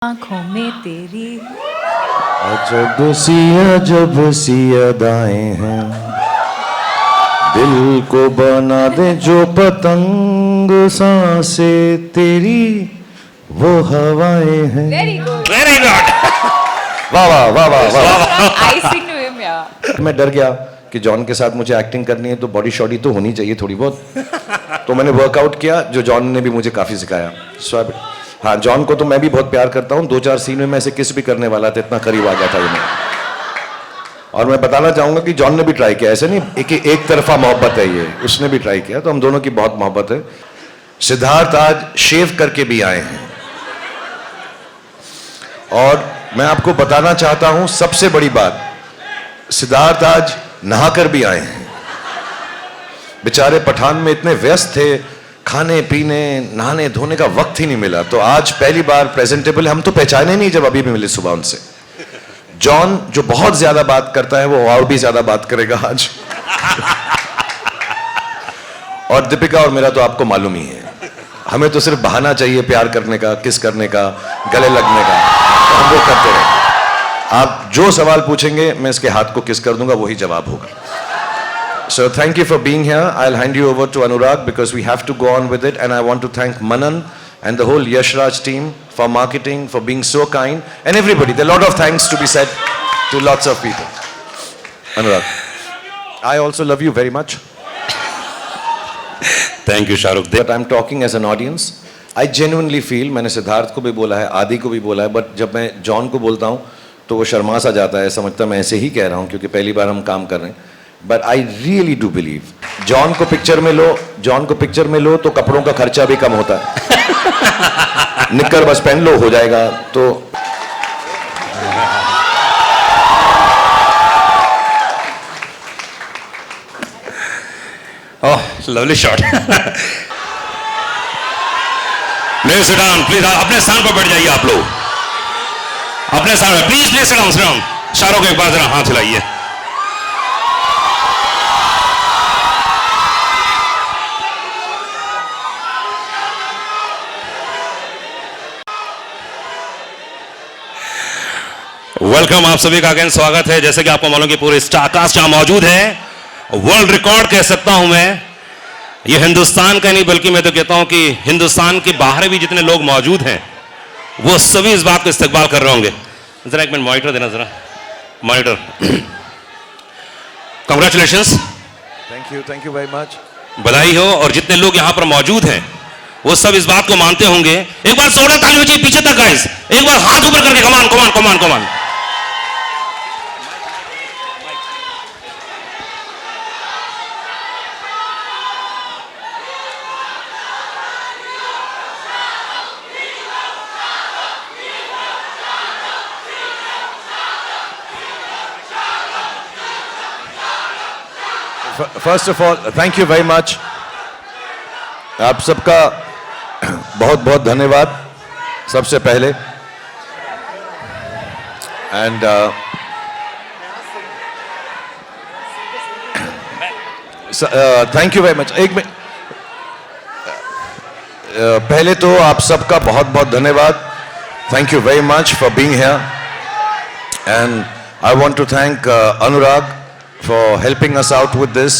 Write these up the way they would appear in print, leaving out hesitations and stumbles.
आंखों में तेरी अजब सी अदाएं हैं, दिल को बना दे जो पतंग, सांसें तेरी वो हवाएं हैं। Very good very good. वाह वाह वाह वाह वाह। आई सिंग टू हिम यार। मैं डर गया कि जॉन के साथ मुझे एक्टिंग करनी है तो बॉडी शॉडी तो होनी चाहिए थोड़ी बहुत, तो मैंने वर्कआउट किया जो जॉन ने भी मुझे काफी सिखाया। हाँ, जॉन को तो मैं भी बहुत प्यार करता हूँ। 2-4 सीन में मैं ऐसे किस भी करने वाला था, इतना करीब आ गया था इन्हें। और मैं बताना चाहूंगा कि जॉन ने भी ट्राई किया, ऐसे नहीं एक तरफा मोहब्बत है ये, उसने भी ट्राई किया, तो हम दोनों की बहुत मोहब्बत है। सिद्धार्थ आज शेव करके भी आए हैं और मैं आपको बताना चाहता हूं सबसे बड़ी बात, सिद्धार्थ आज नहाकर भी आए हैं। बेचारे पठान में इतने व्यस्त थे, खाने पीने नहाने धोने का वक्त ही नहीं मिला, तो आज पहली बार प्रेजेंटेबल। हम तो पहचाने नहीं जब अभी भी मिले सुबह उनसे। जॉन जो बहुत ज्यादा बात करता है वो और भी ज्यादा बात करेगा आज। और दीपिका और मेरा तो आपको मालूम ही है, हमें तो सिर्फ बहाना चाहिए प्यार करने का, किस करने का, गले लगने का, तो हम वो करते रहे। आप जो सवाल पूछेंगे मैं इसके हाथ को किस कर दूंगा, वही जवाब होगा। So thank you for being here. I'll hand you over to Anurag because we have to go on with it, and I want to thank Manan and the whole Yash Raj team for marketing, for being so kind, and everybody. There are a lot of thanks to be said to lots of people. Anurag, I also love you very much. Thank you, Shahrukh. But I'm talking as an audience. I genuinely feel, मैंने सिद्धार्थ को भी बोला है, आदि को भी बोला है, but जब मैं जॉन को बोलता हूँ तो वो शर्मा सा जाता है, समझता मैं ऐसे ही कह रहा हूँ क्योंकि पहली बार हम काम कर रहे हैं। But I really do believe, John को पिक्चर में लो तो कपड़ों का खर्चा भी कम होता है। निक्कर बस पहन लो हो जाएगा। तो Oh, lovely shot. Please sit down. Please, अपने स्थान पर बैठ जाइए आप लोग। अपने स्थान पर please please sit down. Shahrukh एक बार जरा हाथ हिलाइए। वेलकम, आप सभी का अगेन स्वागत है। जैसे कि आपको मालूम कि पूरे स्टारकास्ट यहां मौजूद है। वर्ल्ड रिकॉर्ड कह सकता हूं मैं, ये हिंदुस्तान का नहीं बल्कि मैं तो कहता हूं कि हिंदुस्तान के बाहर भी जितने लोग मौजूद हैं वो सभी इस बात को इस्तकबाल कर रहे होंगे। जरा एक मिनट मॉनिटर देना, जरा monitor. Congratulations, thank you very much. बधाई हो। और जितने लोग यहां पर मौजूद हैं वो सब इस बात को मानते होंगे। एक बार जोरदार ताली हो जाए पीछे तक गाइस, एक बार हाथ ऊपर करके come on come on come on come on. First of all thank you very much. आप सबका बहुत बहुत धन्यवाद सबसे पहले। And thank you very much. एक मिनट, पहले तो आप सबका बहुत बहुत धन्यवाद। Thank you very much for being here, and I want to thank Anurag for helping us out with this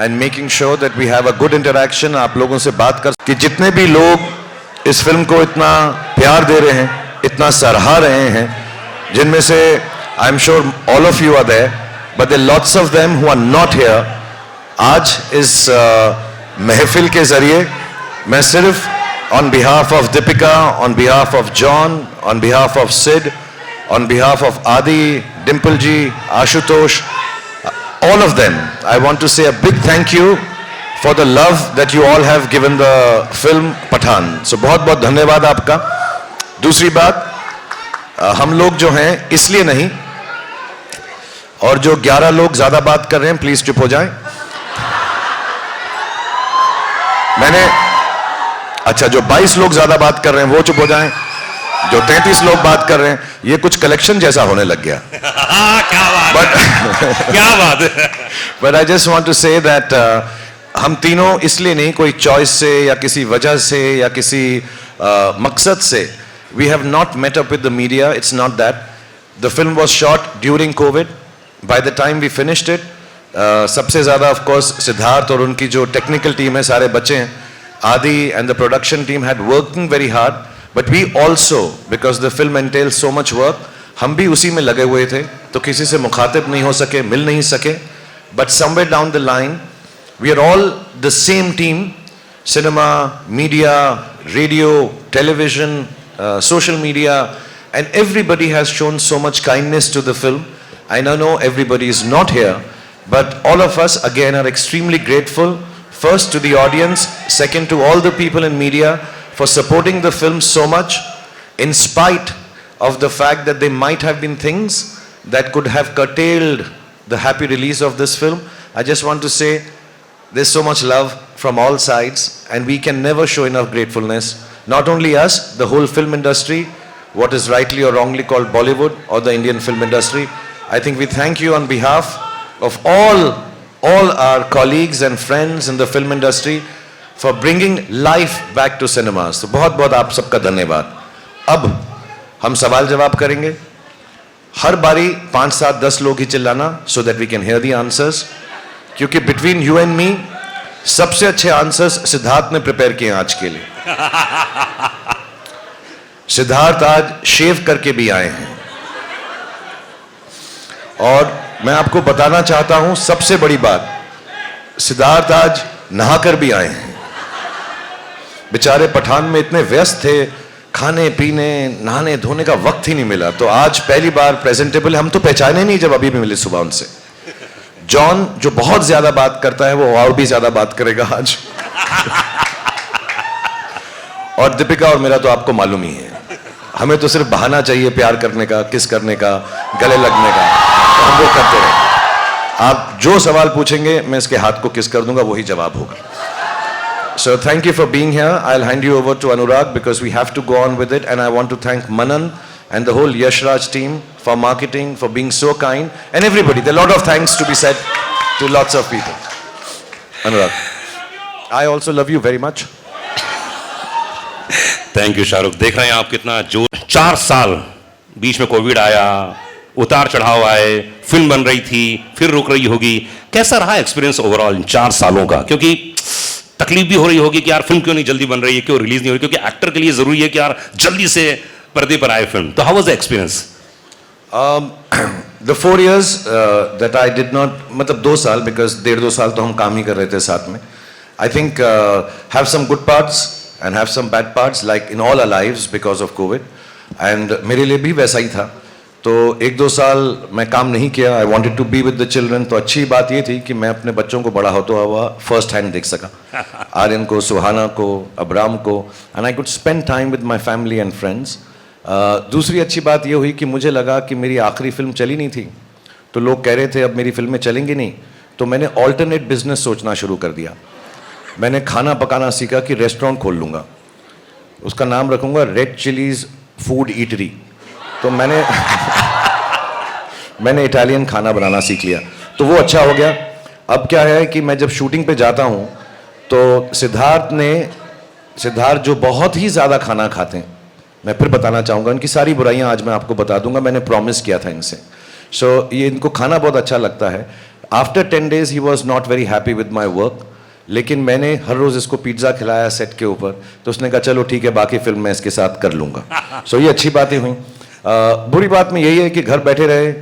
and making sure that we have a good interaction. आप लोगों से बात कर कि जितने भी लोग इस फिल्म को इतना प्यार दे रहे हैं, इतना सराहा रहे हैं, जिनमें से आई am sure all of you are there, but there are lots of them who are not here. आज इस महफिल के जरिए मैं सिर्फ on behalf of Deepika, on behalf of John, on behalf of Sid, on behalf of Adi, Dimple ji, Ashutosh, all of them, I want to say a big thank you for the love that you all have given the film Pathan. So बहुत बहुत धन्यवाद आपका। दूसरी बात, हम लोग जो हैं इसलिए नहीं, और जो 11 लोग ज्यादा बात कर रहे हैं प्लीज चुप हो जाएं। अच्छा, जो 22 लोग ज्यादा बात कर रहे हैं वो चुप हो जाएं। जो 33 लोग बात कर रहे हैं, ये कुछ कलेक्शन जैसा होने लग गया। क्या बात, क्या बात। But I just want to say that हम तीनों इसलिए नहीं, कोई चॉइस से या किसी वजह से या किसी मकसद से, We have not met up with the media. It's not that. The film was shot during COVID. By the time we finished it, सबसे ज़्यादा of course सिद्धार्थ और उनकी जो technical team है, सारे बच्चे हैं, Adi and the production team had working very hard. But we also, because the film entails so much work, हम भी उसी में लगे हुए थे, तो किसी से मुखातिब नहीं हो सके, मिल नहीं सके. But somewhere down the line, we are all the same team. Cinema, media, radio, television, social media, and everybody has shown so much kindness to the film. I know everybody is not here, but all of us again are extremely grateful, first to the audience, second to all the people in media for supporting the film so much, in spite of the fact that there might have been things that could have curtailed the happy release of this film. I just want to say there's so much love from all sides, and we can never show enough gratefulness. Not only us, the whole film industry, what is rightly or wrongly called Bollywood or the Indian film industry. I think we thank you on behalf of all our colleagues and friends in the film industry for bringing life back to cinemas. तो बहुत बहुत आप सबका धन्यवाद. अब हम सवाल जवाब करेंगे. हर बारी 5, 7, 10 लोग ही चिल्लाना, so that we can hear the answers. क्योंकि between you and me, सबसे अच्छे आंसर्स सिद्धार्थ ने प्रिपेयर किए आज के लिए. सिद्धार्थ आज शेव करके भी आए हैं, और मैं आपको बताना चाहता हूं सबसे बड़ी बात, सिद्धार्थ आज नहाकर भी आए हैं. बेचारे पठान में इतने व्यस्त थे, खाने पीने नहाने धोने का वक्त ही नहीं मिला, तो आज पहली बार प्रेजेंटेबल. हम तो पहचाने नहीं जब अभी भी मिले सुबह उनसे. जॉन जो बहुत ज्यादा बात करता है, वो और भी ज्यादा बात करेगा आज. और दीपिका और मेरा तो आपको मालूम ही है, हमें तो सिर्फ बहाना चाहिए प्यार करने का, किस करने का, गले लगने का, तो हम वो करते रहे. आप जो सवाल पूछेंगे मैं इसके हाथ को किस कर दूंगा, वही जवाब होगा. So thank you for being here. I'll hand you over to Anurag because we have to go on with it, and I want to thank Manan and the whole Yash Raj team for marketing, for being so kind, and everybody. There are a lot of thanks to be said to lots of people. Anurag, I also love you very much. Thank you Shahrukh. देख रहे हैं आप कितना जोर. 4 साल बीच में Covid आया, उतार चढ़ाव आए, फिल्म बन रही थी, फिर रुक रही होगी. कैसा रहा एक्सपीरियंस ओवरऑल इन 4 सालों का? क्योंकि तकलीफ भी हो रही होगी कि यार फिल्म क्यों नहीं जल्दी बन रही है, क्यों रिलीज नहीं हो रही, क्योंकि एक्टर के लिए जरूरी है कि यार जल्दी से पर्दे पर आए फिल्म. तो how was the experience? The 4 years that I did not, मतलब 2 साल, because 1.5-2 साल तो हम काम ही कर रहे थे साथ में. I think have some good parts and have some bad parts, like in all our lives because of COVID. And मेरे लिए भी वैसा ही था. तो 1-2 साल मैं काम नहीं किया. I wanted to be with the children. तो अच्छी बात ये थी कि मैं अपने बच्चों को बड़ा होता हुआ फर्स्ट हैंड देख सका. आर्यन को, सुहाना को, अब्राम को, and I could spend time with my family and friends. दूसरी अच्छी बात ये हुई कि मुझे लगा कि मेरी आखिरी फिल्म चली नहीं थी, तो लोग कह रहे थे अब मेरी फिल्में चलेंगी नहीं, तो मैंने ऑल्टरनेट बिजनेस सोचना शुरू कर दिया. मैंने खाना पकाना सीखा कि रेस्टोरेंट खोल लूँगा, उसका नाम रखूँगा रेड चिलीज फूड ईटरी. तो मैंने इटालियन खाना बनाना सीख लिया, तो वो अच्छा हो गया. अब क्या है कि मैं जब शूटिंग पे जाता हूँ तो सिद्धार्थ जो बहुत ही ज़्यादा खाना खाते हैं, मैं फिर बताना चाहूँगा, इनकी सारी बुराइयाँ आज मैं आपको बता दूंगा, मैंने प्रॉमिस किया था इनसे. सो ये इनको खाना बहुत अच्छा लगता है. After 10 days he was not very happy with my work, लेकिन मैंने हर रोज़ इसको पिज्ज़ा खिलाया सेट के ऊपर, तो उसने कहा चलो ठीक है, बाकी फिल्म मैं इसके साथ कर लूँगा. सो ये अच्छी बातें हुई. बुरी बात में यही है कि घर बैठे रहे.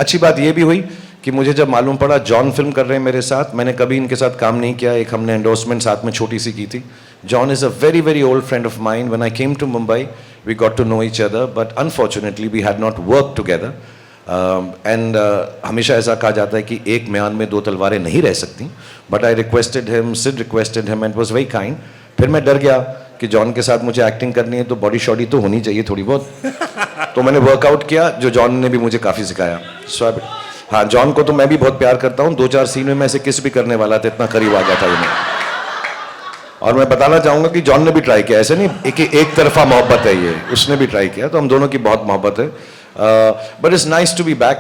अच्छी बात ये भी हुई कि मुझे जब मालूम पड़ा जॉन फिल्म कर रहे हैं मेरे साथ, मैंने कभी इनके साथ काम नहीं किया. एक हमने एंडोर्समेंट साथ में छोटी सी की थी. John is a very, very old friend of mine. When I came to Mumbai, we got to know each other, but unfortunately we had not worked together. And हमेशा ऐसा कहा जाता है कि एक म्यान में 2 तलवारें नहीं रह सकती. But I requested him, Sid requested him, and was very kind. फिर मैं डर गया कि जॉन के साथ मुझे एक्टिंग करनी है तो बॉडी शॉडी तो होनी चाहिए थोड़ी बहुत. तो मैंने वर्कआउट किया, जो जॉन ने भी मुझे काफ़ी सिखाया. हाँ, जॉन को तो मैं भी बहुत प्यार करता हूँ. 2-4 सीन में मैं ऐसे किस भी करने वाला था, इतना करीब आ गया था उन्हें. और मैं बताना चाहूँगा कि जॉन ने भी ट्राई किया, ऐसे नहीं एक तरफा मोहब्बत है ये, उसने भी ट्राई किया, तो हम दोनों की बहुत मोहब्बत है. But it's nice to be back.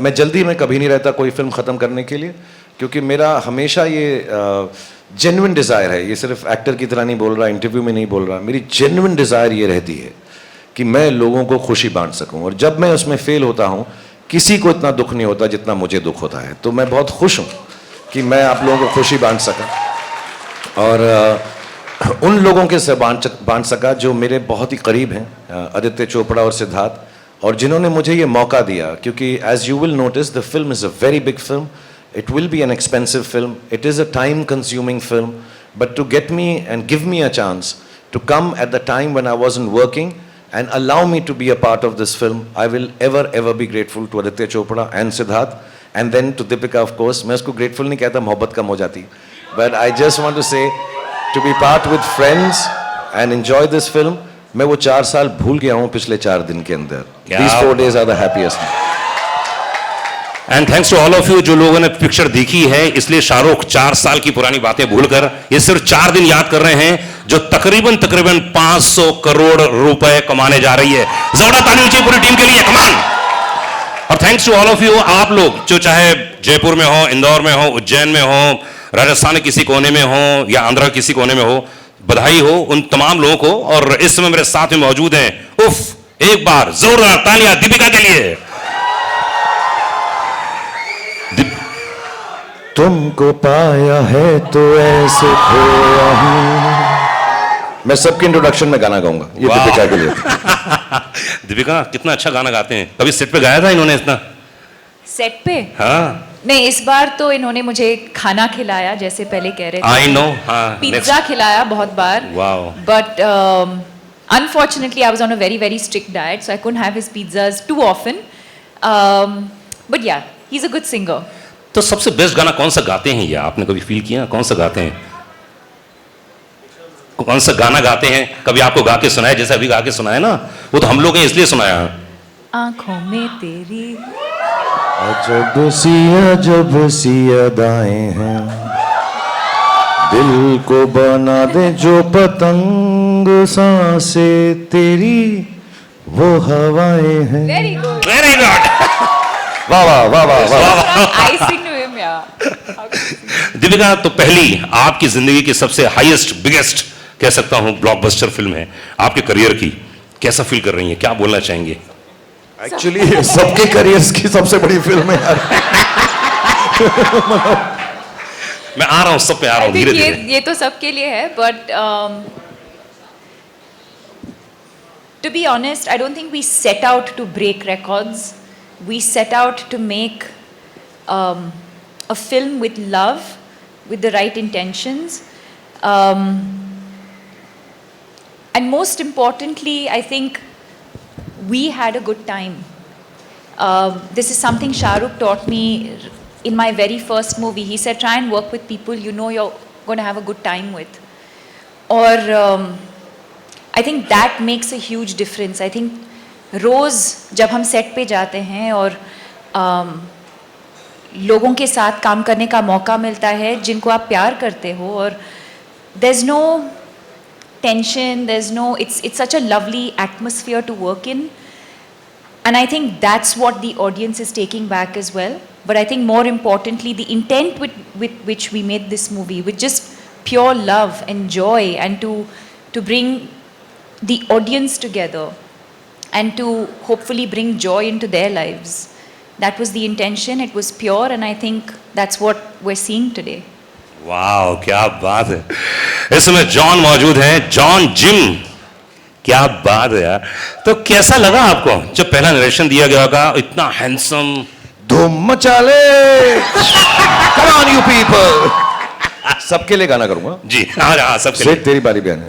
मैं जल्दी में कभी नहीं रहता कोई फिल्म ख़त्म करने के लिए, क्योंकि मेरा हमेशा ये जेन्युइन डिज़ायर है. ये सिर्फ एक्टर की तरह नहीं बोल रहा, इंटरव्यू में नहीं बोल रहा, मेरी जेन्युइन डिज़ायर ये रहती है कि मैं लोगों को खुशी बांट सकूं, और जब मैं उसमें फेल होता हूं किसी को इतना दुख नहीं होता जितना मुझे दुख होता है। तो मैं बहुत खुश हूं कि मैं आप लोगों को खुशी बांट सका, और उन लोगों के से बांट सका जो मेरे बहुत ही करीब हैं, आदित्य चोपड़ा और सिद्धार्थ, और जिन्होंने मुझे ये मौका दिया, क्योंकि as you will notice the film is a very big film, it will be an expensive film, it is a time consuming film, but to get me and give me a chance to come at the time when I wasn't working and allow me to be a part of this film, I will ever be grateful to Aditya Chopra and Siddharth, and then to Deepika of course. मैं उसको grateful नहीं कहता, मोहब्बत कम हो जाती, but I just want to say to be part with friends and enjoy this film. मैं वो 4 साल भूल गया हूँ पिछले 4 दिन के अंदर. These 4 days are the happiest. And thanks to all of you जो लोगों ने पिक्चर देखी है, इसलिए शाहरुख 4 साल की पुरानी बातें भूलकर ये सिर्फ 4 दिन याद कर रहे हैं जो तकरीबन 500 करोड़ रुपए कमाने जा रही है। जोरदार ताली ऊंची पूरी टीम के लिए, कमान। और thanks to all of you, आप लोग जो चाहे जयपुर में हो, इंदौर में हो, उज्जैन में हो, राजस्थान के किसी कोने में हो या आंध्र किसी कोने में हो, बधाई हो उन तमाम लोगों को। और इस समय मेरे साथ में मौजूद हैं, उफ, एक बार जोरदार तालियां दीपिका के लिए। तुमको पाया है तो ऐसे खोया हूं। मैं सबके इंट्रोडक्शन में गाना गाऊंगा, ये दीपिका के लिए। दीपिका कितना अच्छा गाना गाते हैं, कभी सेट पे गाया था इन्होंने इतना? सेट पे? हाँ नहीं, इस बार तो इन्होंने मुझे खाना खिलाया, जैसे पहले कह रहे थे। आई नो, हाँ, पिज्जा खिलाया बहुत बार। Wow. But unfortunately I was on a very strict diet, so I couldn't have his pizzas too often. But yeah, he's a good singer. तो सबसे बेस्ट गाना कौन सा गाते हैं ये, आपने कभी फील किया कौन सा गाते हैं? कौन सा गाना गाते हैं, कभी आपको गा के सुनाया? जैसे अभी गा के सुनाया ना, वो तो हम लोग हैं इसलिए सुनाया। आंखों में तेरी जब सी अदाएं हैं, दिल को बना दे जो पतंग, सांसें तेरी वो हवाएं हैं। Very good, very good. वाह वाह वाह वाह वाह। I sing to him, yeah. Deepika, तो पहली आपकी जिंदगी की सबसे हाईएस्ट बिगेस्ट कह सकता हूं ब्लॉकबस्टर फिल्म है आपके करियर की, कैसा फील कर रही हैं, क्या बोलना चाहेंगे? एक्चुअली सबके करियर्स की सबसे बड़ी फिल्म है यार। मैं आ रहा हूं, सब पे आ रहा हूं धीरे धीरे। ये तो सबके लिए है, but to be honest, I don't think we set out to break records. We set out to make a film with love, with the right intentions, and most importantly, I think we had a good time. This is something Shah Rukh taught me in my very first movie. He said, try and work with people you know you're going to have a good time with. Or I think that makes a huge difference. I think रोज़ जब हम set पे जाते हैं और लोगों के साथ काम करने का मौका मिलता है जिनको आप प्यार करते हो, और there's no tension, there's no, it's such a lovely atmosphere to work in, and I think that's what the audience is taking back as well. But I think more importantly, the intent with which we made this movie, with just pure love and joy, and to bring the audience together and to hopefully bring joy into their lives. That was the intention. It was pure, and I think that's what we're seeing today. वाह, क्या बात है। इस समय John मौजूद हैं, John gym, क्या बात है यार। तो कैसा लगा आपको जब पहला नरेशन दिया गया होगा, इतना हैंडसम? धूम मचा ले, come on you people। सबके लिए गाना करूंगा जी, हाँ सबके लिए। तेरी बारी भी आने।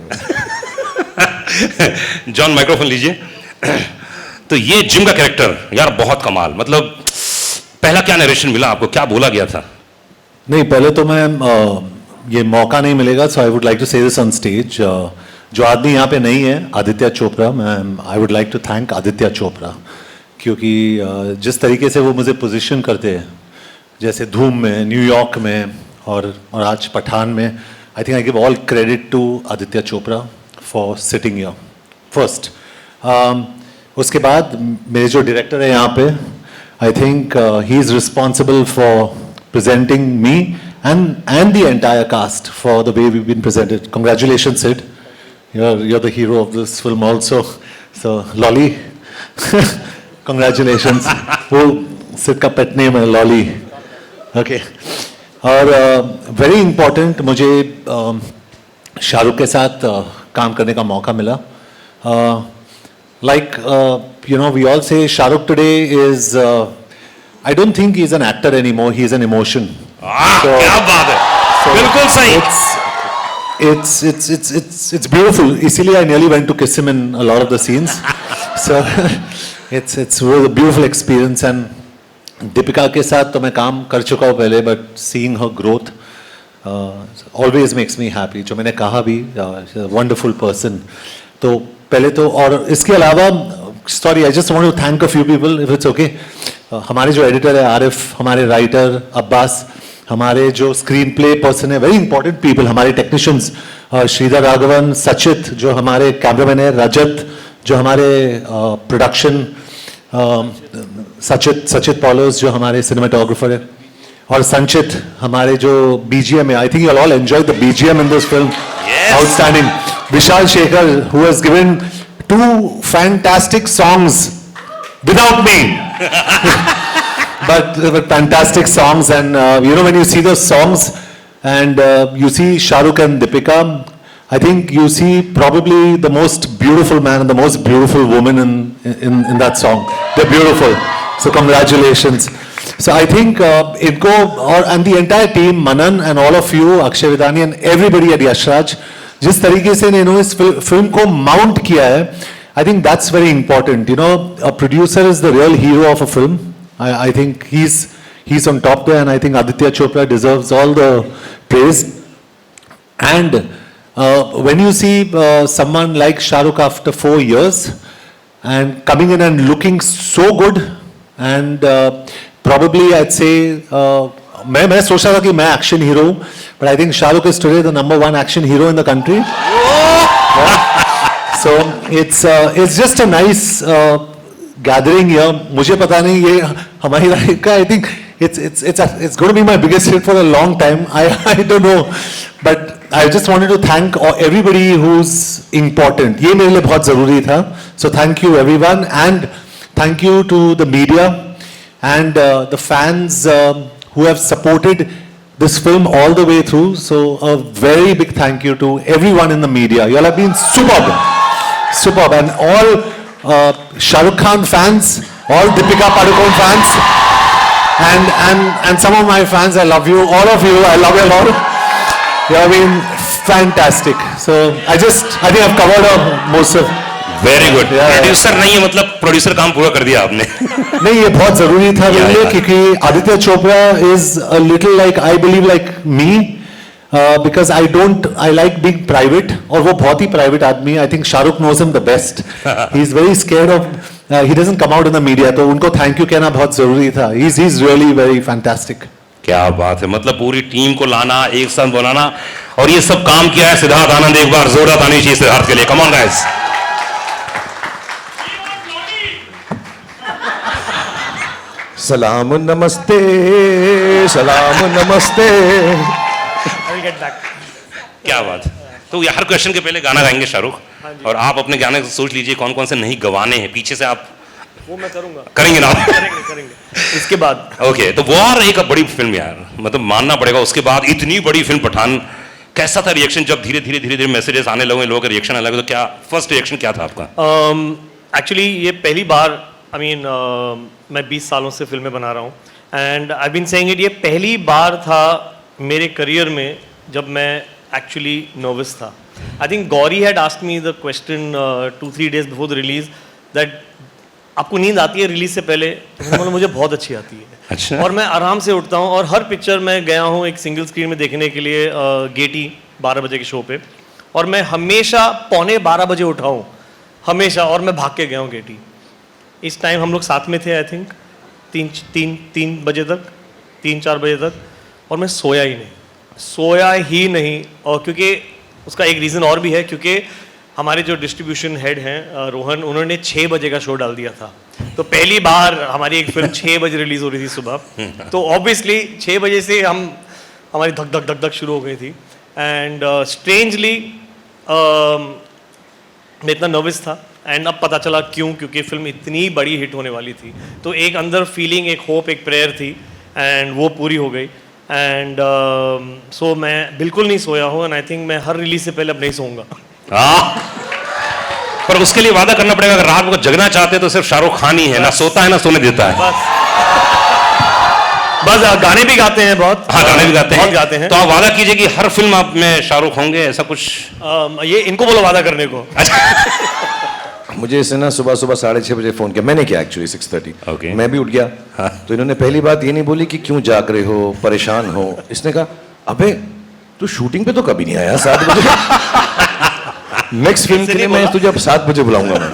जॉन माइक्रोफोन लीजिए। तो ये जिम का कैरेक्टर यार बहुत कमाल, मतलब पहला क्या नरेशन मिला आपको, क्या बोला गया था? नहीं, पहले तो मैं ये मौका नहीं मिलेगा, so I would like to say this on stage. जो आदमी यहाँ पे नहीं है, आदित्य चोपड़ा, मैं I would like to thank Aditya Chopra, क्योंकि जिस तरीके से वो मुझे पोजीशन करते हैं, जैसे धूम में, न्यूयॉर्क में और आज पठान में, I think I give all credit to Aditya Chopra for sitting here first. उसके बाद मेरे जो डायरेक्टर है यहाँ पे, I think he is responsible for presenting me and the entire cast for the way we've been presented. Congratulations, Sid. You're the hero of this film also. So Lolly, congratulations. वो सिड का pet name है lolly. Okay. और very important मुझे शाहरुख के साथ काम करने का मौका मिला. Like you know, we all say Shahrukh today is. I don't think he's an actor anymore. He's an emotion. क्या बात है. बिल्कुल सही. It's beautiful. इसीलिए I nearly went to kiss him in a lot of the scenes. So it's a beautiful experience. And Deepika के साथ तो मैं काम कर चुका हूँ पहले, but seeing her growth always makes me happy. जो मैंने कहा भी, she's a wonderful person. तो पहले तो, और इसके अलावा sorry, I just want to thank a few people if it's okay. हमारे जो एडिटर है आरिफ, हमारे राइटर अब्बास, हमारे जो स्क्रीन प्ले पर्सन है, वेरी इंपॉर्टेंट पीपल, हमारे टेक्नीशियंस श्रीधर राघवन, सचित जो हमारे कैमरामैन है, रजत जो हमारे प्रोडक्शन, सचित पॉलर्स जो हमारे सिनेमाटोग्राफर है, और संचित हमारे जो बीजीएम है. I think you all enjoy the BGM in this film. Outstanding. Vishal Shekhar who has given 2 fantastic songs without me. but fantastic songs. And you know, when you see those songs and you see Shahrukh and Deepika, I think you see probably the most beautiful man and the most beautiful woman in that song. They're beautiful. So congratulations. So I think Idko and the entire team, Manan and all of you, Akshay Vidani and everybody at Yashraj, जिस तरीके से इन्होंने इस film को mount किया है, I think that's very important. You know, a producer is the real hero of a film. I think he's on top there, and I think Aditya Chopra deserves all the praise. And when you see someone like Shah Rukh after 4 years and coming in and looking so good, and probably I'd say मैं सोच रहा था कि मैं action hero हूँ, but I think Shah Rukh is today the number 1 action hero in the country. So it's just a nice gathering here. मुझे पता नहीं ये हमारी लाइफ का, I think it's going to be my biggest hit for a long time. I don't know, but I just wanted to thank everybody who's important. ये मेरे लिए बहुत ज़रूरी था. So thank you everyone, and thank you to the media and the fans who have supported this film all the way through. So a very big thank you to everyone in the media. You all have been superb, and all Shah Rukh Khan fans, all Deepika Padukone fans, and some of my fans. I love you, all of you. I love you all. You have been fantastic. So I think I've covered most of. Very good. Producer नहीं है मतलब producer काम पूरा कर दिया आपने. नहीं, ये बहुत जरूरी था मेरे लिए, क्योंकि Aditya Chopra is a little like, I believe like me, because I like being private, और वो बहुत ही प्राइवेट आदमी है. I think Shahrukh knows him the best. He is very scared of, he doesn't come out in the media. तो उनको thank you कहना बहुत जरूरी था. He is really very fantastic. क्या बात है. मतलब पूरी टीम को लाना, एक साथ बनाना, और ये सब काम किया है सिद्धार्थ आनंद. एक बार जोरदार ताली चाहिए सिद्धार्थ के लिए. Come on guys. सलाम नमस्ते, सलाम नमस्ते. क्या बात. तो हर क्वेश्चन के पहले गाना गाएंगे शाहरुख, और आप अपने गाने सोच लीजिए कौन कौन से नहीं गवाने हैं. पीछे से आप वो मैं करूंगा. करेंगे ना. करेंगे इसके बाद. ओके. तो वॉर एक बड़ी फिल्म यार, मतलब मानना पड़ेगा. उसके बाद इतनी बड़ी फिल्म पठान, कैसा था रिएक्शन जब धीरे धीरे मैसेजेस आने लगे, लोगों का रिएक्शन आने लगे? तो क्या फर्स्ट रिएक्शन क्या था आपका? एक्चुअली ये पहली बार, मैं 20 सालों से फिल्में बना रहा हूँ, and I been saying it, ये पहली बार था मेरे करियर में जब मैं एक्चुअली नर्वस था. I think Gauri had asked me the question 2-3 days before the release that आपको नींद आती है रिलीज से पहले? तो मुझे बहुत अच्छी आती है. अच्छा. और मैं आराम से उठता हूँ, और हर पिक्चर में गया हूँ एक सिंगल स्क्रीन में देखने के लिए, गेटी 12 बजे के शो पे, और मैं हमेशा 11:45 बजे उठा हूँ, हमेशा, और मैं भाग के गया हूँ गेटी. इस टाइम हम लोग साथ में थे, आई थिंक 3 बजे तक, 3-4 बजे तक, और मैं सोया ही नहीं. और क्योंकि उसका एक रीज़न और भी है, क्योंकि हमारे जो डिस्ट्रीब्यूशन हेड हैं रोहन, उन्होंने 6 बजे का शो डाल दिया था. तो पहली बार हमारी एक फिल्म 6 बजे रिलीज़ हो रही थी सुबह. तो ऑब्वियसली 6 बजे से हमारी धक धक शुरू हो गई थी. एंड स्ट्रेंजली मैं इतना नर्वस था एंड अब पता चला क्यों, क्योंकि फिल्म इतनी बड़ी हिट होने वाली थी। तो एक अंदर फीलिंग, एक होप, एक प्रेयर थी एंड वो पूरी हो गई। एंड सो मैं बिल्कुल नहीं सोया हूँ एंड आई थिंक मैं हर रिलीज से पहले अब नहीं सोऊंगा। पर उसके लिए वादा करना पड़ेगा, अगर रात को जगना चाहते हैं तो सिर्फ शाहरुख खान ही है, ना सोता है ना सोने देता है। बस गाने भी गाते हैं बहुत। हाँ, गाने भी गाते हैं, बहुत गाते हैं। तो आप वादा कीजिए कि हर फिल्म आप में शाहरुख होंगे, ऐसा कुछ। ये इनको बोलो वादा करने को। मुझे इसने ना सुबह 6:30 बजे फोन किया, मैंने किया एक्चुअली 6:30। Okay. मैं भी उठ गया। तो इन्होंने पहली बात ये नहीं बोली कि क्यों जाग रहे हो, परेशान हो। इसने कहा अबे तू शूटिंग पे तो कभी नहीं आया 7 बजे। नेक्स्ट फिल्म के लिए मैं तुझे अब 7 बजे बुलाऊंगा मैं।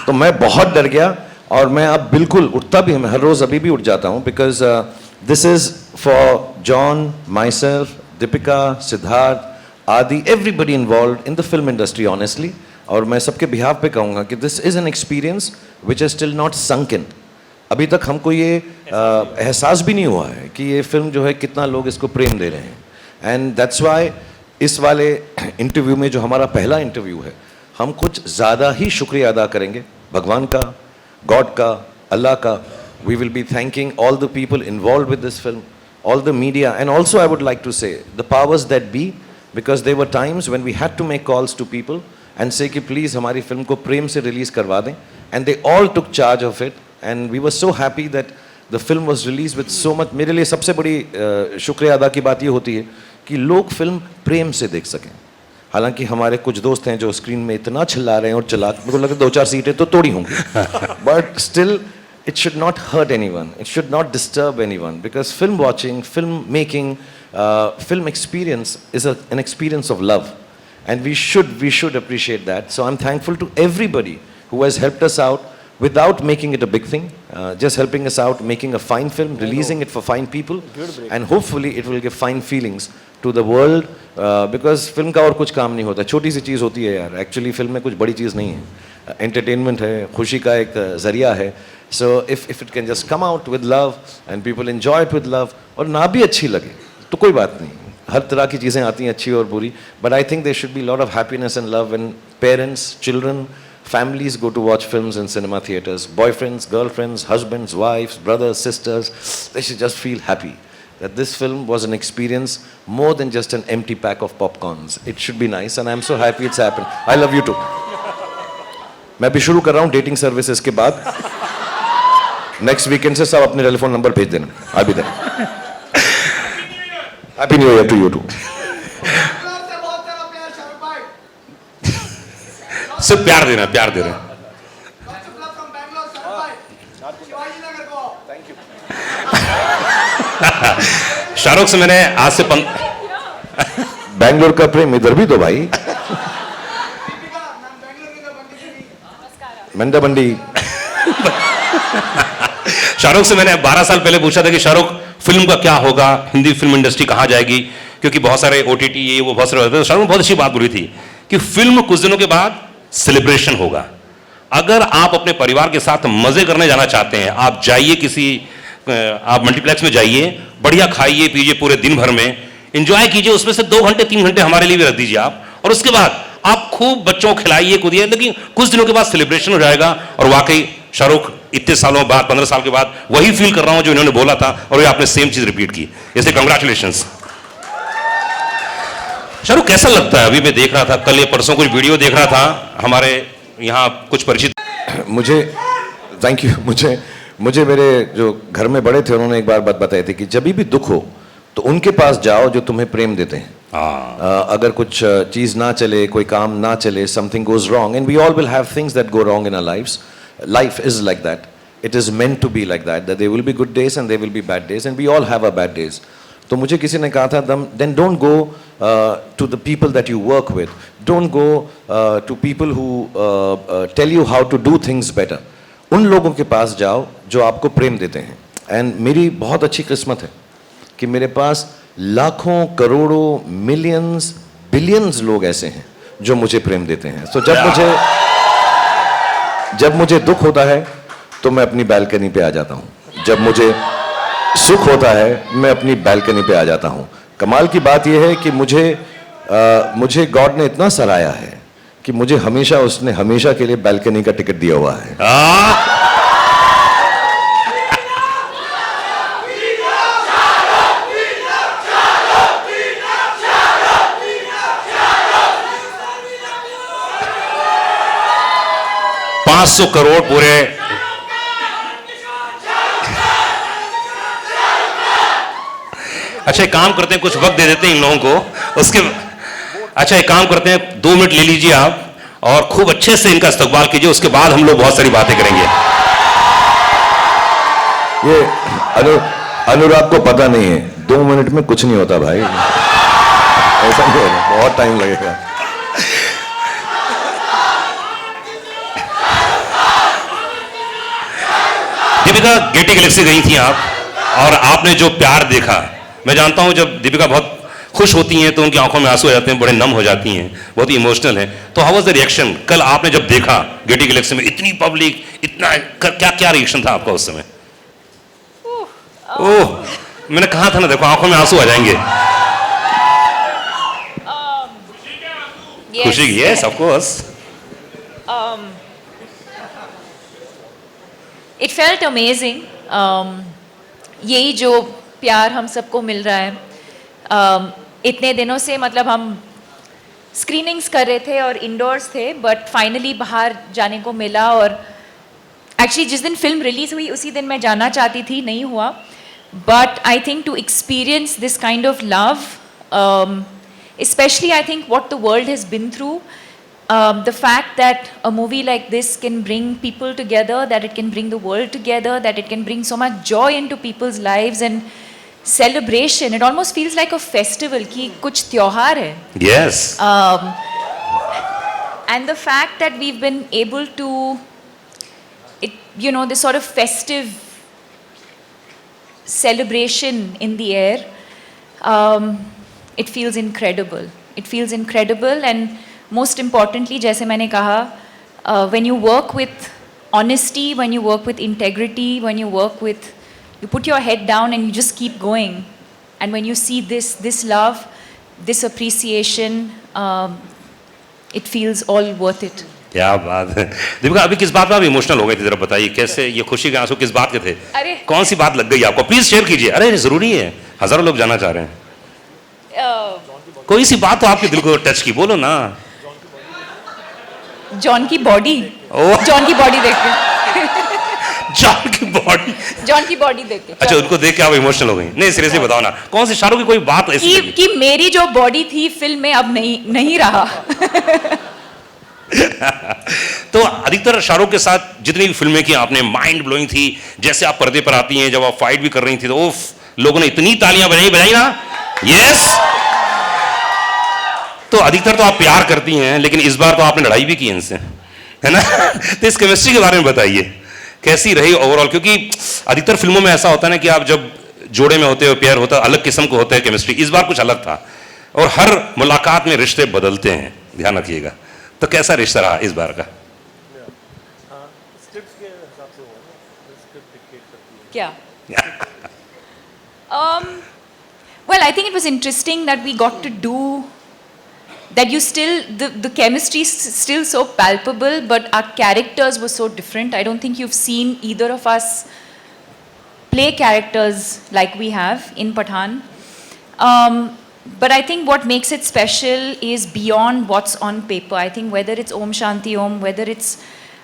तो मैं बहुत डर गया और मैं अब बिल्कुल उठता भी, मैं हर रोज अभी भी उठ जाता हूँ, because this is for John, myself, Deepika, Siddharth, आदि, everybody involved in the film industry honestly. और मैं सबके बिहाफ पे कहूँगा कि this is an experience which is still not sunk in. अभी तक हमको ये एहसास भी नहीं हुआ है कि ये फिल्म जो है कितना लोग इसको प्रेम दे रहे हैं। एंड दैट्स वाई इस वाले इंटरव्यू में, जो हमारा पहला इंटरव्यू है, हम कुछ ज़्यादा ही शुक्रिया अदा करेंगे भगवान का, गॉड का, अल्लाह का। We will be thanking all the people involved with this film, all the media, and also I would like to say the powers that be, because there were times when we had to make calls to people and say कि please हमारी film को प्रेम से release करवा दें, and they all took charge of it and we were so happy that the film was release with so much. मेरे लिए सबसे बड़ी शुक्रिया अदा की बात ये होती है कि लोग फिल्म प्रेम से देख सकें। हालांकि हमारे कुछ दोस्त हैं जो स्क्रीन में इतना चिल्ला रहे हैं और चला, मेरे को लगता है 2-4 सीटें तो तोड़ी होंगी, but still it should not hurt anyone, it should not disturb anyone, because film watching, film making, film experience is an experience of love, and we should appreciate that. So I'm thankful to everybody who has helped us out without making it a big thing, just helping us out, making a fine film, releasing it for fine people, and hopefully it will give fine feelings to the world, because film का और कुछ काम नहीं होता, छोटी सी चीज़ होती है यार। एक्चुअली फिल्म में कुछ बड़ी चीज़ नहीं है, एंटरटेनमेंट है, खुशी का एक ज़रिया है। So if it can just come out with love and people enjoy it with love, और ना भी अच्छी लगे तो कोई बात नहीं, हर तरह की चीज़ें आती हैं अच्छी और बुरी, but I think there should be lot of happiness and love when parents, children, families go to watch films in cinema theaters. Boyfriends, girlfriends, husbands, wives, brothers, sisters, they should just feel happy that this film was an experience more than just an empty pack of popcorns. It should be nice and I'm so happy it's happened. I love you too. मैं भी शुरू कर रहा हूँ dating services के बाद। Next weekend से सब अपने टेलीफोन नंबर भेज देना, I'll be there. Happy New Year to you too. सिर्फ प्यार दे रहे हैं, प्यार दे रहे हैं। शाहरुख से मैंने आज से बैंगलोर का प्रेम इधर भी तो भाई। मंदा बंडी। शाहरुख से मैंने 12 साल पहले पूछा था कि शाहरुख फिल्म का क्या होगा, हिंदी फिल्म इंडस्ट्री कहाँ जाएगी, क्योंकि बहुत सारे OTT ये वो बहुत सारे, तो शाहरुख ने बहुत अच्छी बात बोली थी कि फिल्म कुछ दिनों के बाद सेलिब्रेशन होगा। अगर आप अपने परिवार के साथ मजे करने जाना चाहते हैं, आप जाइए किसी, आप मल्टीप्लेक्स में जाइए, बढ़िया खाइए पीजिए पूरे दिन भर में, एंजॉय कीजिए, उसमें से 2 घंटे 3 घंटे हमारे लिए भी रख दीजिए आप, और उसके बाद आप खूब बच्चों को खिलाइए कूदिए, लेकिन कुछ दिनों के बाद सेलिब्रेशन हो जाएगा। और वाकई शाहरुख इतने सालों बाद, 15 साल के बाद वही फील कर रहा हूं जो इन्होंने बोला था, और ये आपने सेम चीज रिपीट की, इसलिए कंग्रेचुलेशंस। शाहरुख कैसा लगता है? अभी मैं देख रहा था, कल या परसों कुछ वीडियो देख रहा था, हमारे यहाँ कुछ परिचित, मुझे थैंक यू, मुझे मेरे जो घर में बड़े थे उन्होंने एक बार बात बताई थी कि जब भी दुख हो तो उनके पास जाओ जो तुम्हें प्रेम देते हैं। अगर कुछ चीज़ ना चले, कोई काम ना चले, something goes wrong, and we all will have things that go wrong in our lives, life is like that, it is meant to be like that, there will be good days and there will be bad days, and we all have a bad days. तो मुझे किसी ने कहा था, then don't go to the people that you work with, don't go to people who tell you how to do things better. उन लोगों के पास जाओ जो आपको प्रेम देते हैं। एंड मेरी बहुत अच्छी किस्मत है कि मेरे पास लाखों, करोड़ों, मिलियंस, बिलियंस लोग ऐसे हैं जो मुझे प्रेम देते हैं। तो जब मुझे दुख होता है तो मैं अपनी बालकनी पे आ जाता हूँ, जब मुझे सुख होता है मैं अपनी बालकनी पे आ जाता हूँ। कमाल की बात यह है कि मुझे गॉड ने इतना सराहा है कि मुझे हमेशा उसने हमेशा के लिए बैल्कनी का टिकट दिया हुआ है। आ, 500 करोड़ पूरे अच्छा एक काम करते हैं, कुछ वक्त दे देते हैं इन लोगों को, उसके अच्छा एक काम करते हैं, 2 मिनट ले लीजिए आप और खूब अच्छे से इनका इस्तकबाल कीजिए, उसके बाद हम लोग बहुत सारी बातें करेंगे। ये अनुराग को पता नहीं है, 2 मिनट में कुछ नहीं होता भाई, ऐसा नहीं होगा, बहुत टाइम लगेगा। दीपिका, गेटी गैलेक्सी गई थी आप और आपने जो प्यार देखा, मैं जानता हूं जब दीपिका बहुत खुश होती हैं तो उनकी आंखों में आंसू आ जाते हैं, बड़े नम हो जाती हैं, बहुत ही इमोशनल है। तो हाउ वाज द रिएक्शन कल आपने जब देखा गेटी गैलेक्सी में इतनी पब्लिक, इतना क्या क्या रिएक्शन था आपका उस समय? ओह, मैंने कहा था ना, देखो आंखों में आंसू आ जाएंगे। खुशी की, yes of course. It felt amazing. यही जो प्यार हम सबको मिल रहा है, इतने दिनों से मतलब हम स्क्रीनिंग्स कर रहे थे और इंडोर्स थे, बट फाइनली बाहर जाने को मिला। और एक्चुअली जिस दिन फिल्म रिलीज हुई उसी दिन मैं जाना चाहती थी, नहीं हुआ। But I think to experience this kind of love, especially I think what the world has been through, the fact that a movie like this can bring people together, that it can bring the world together, that it can bring so much joy into people's lives and celebration. It almost feels like a festival कि कुछ त्योहार है. Yes. And the fact that we've been able to, this sort of festive celebration in the air, it feels incredible. It feels incredible, and most importantly, जैसे मैंने कहा, when you work with honesty, when you work with integrity, when you work with, you put your head down and you just keep going, and when you see this love, this appreciation, it feels all worth it. क्या बात है दीपिका, अभी किस बात पर आप emotional हो गए थे, जरा बताइए कैसे, ये खुशी के आंसू किस बात के थे? अरे कौन सी बात लग गई आपको, प्लीज शेयर कीजिए। अरे जरूरी है, हजारों लोग जानना चाह रहे हैं। कोई सी बात तो आपके दिल को टच की, बोलो ना। जॉन की बॉडी, ओह। जॉन की बॉडी देख के, जॉन की बॉडी देख के। अच्छा, उनको देख के आप इमोशनल हो गई? नहीं सीरियसली बताओ ना, कौन सी शाहरुख की कोई बात ऐसी कि मेरी जो बॉडी थी फिल्म में अब नहीं रहा। तो अधिकतर शाहरुख के साथ जितनी भी फिल्में की आपने, माइंड ब्लोइंग थी। जैसे आप पर्दे पर आती हैं, जब आप फाइट भी कर रही थी तो लोगों ने इतनी तालियां बजाई ना। यस। तो अधिकतर तो आप प्यार करती हैं, लेकिन इस बार तो आपने लड़ाई भी की इनसे, है ना? तो इस केमिस्ट्री के बारे में बताइए, कैसी रही ओवरऑल? क्योंकि अधिकतर फिल्मों में ऐसा होता है ना कि आप जब जोड़े में होते हो, पेयर होता है, अलग किस्म को होता है केमिस्ट्री। इस बार कुछ अलग था, और हर मुलाकात में रिश्ते बदलते हैं, ध्यान रखिएगा। तो कैसा रिश्ता रहा इस बार का? क्या? Well, I think it was interesting that we got to do that. You still, the chemistry is still so palpable, but our characters were so different. I don't think you've seen either of us play characters like we have in Pathaan. But I think what makes it special is beyond what's on paper. I think whether it's Om Shanti Om, whether it's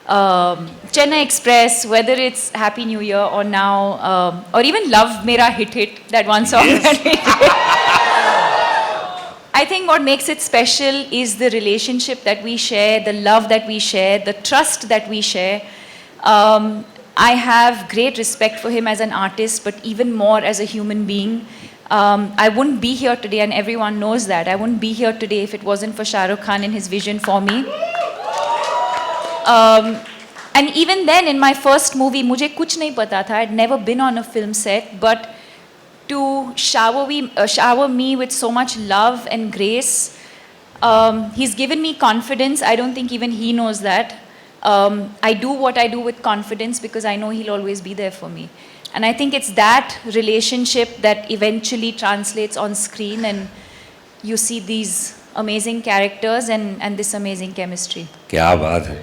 Chennai Express, whether it's Happy New Year, or now, or even Love Mera Hit, that one song that we did. I think what makes it special is the relationship that we share, the love that we share, the trust that we share. I have great respect for him as an artist, but even more as a human being. I wouldn't be here today, and everyone knows that. I wouldn't be here today if it wasn't for Shah Rukh Khan and his vision for me. And even then, in my first movie, मुझे कुछ नहीं पता था. I'd never been on a film set, but to shower me with so much love and grace, he's given me confidence. I don't think even he knows that. I do what I do with confidence because I know he'll always be there for me. And I think it's that relationship that eventually translates on screen, and you see these amazing characters and this amazing chemistry. क्या बात है।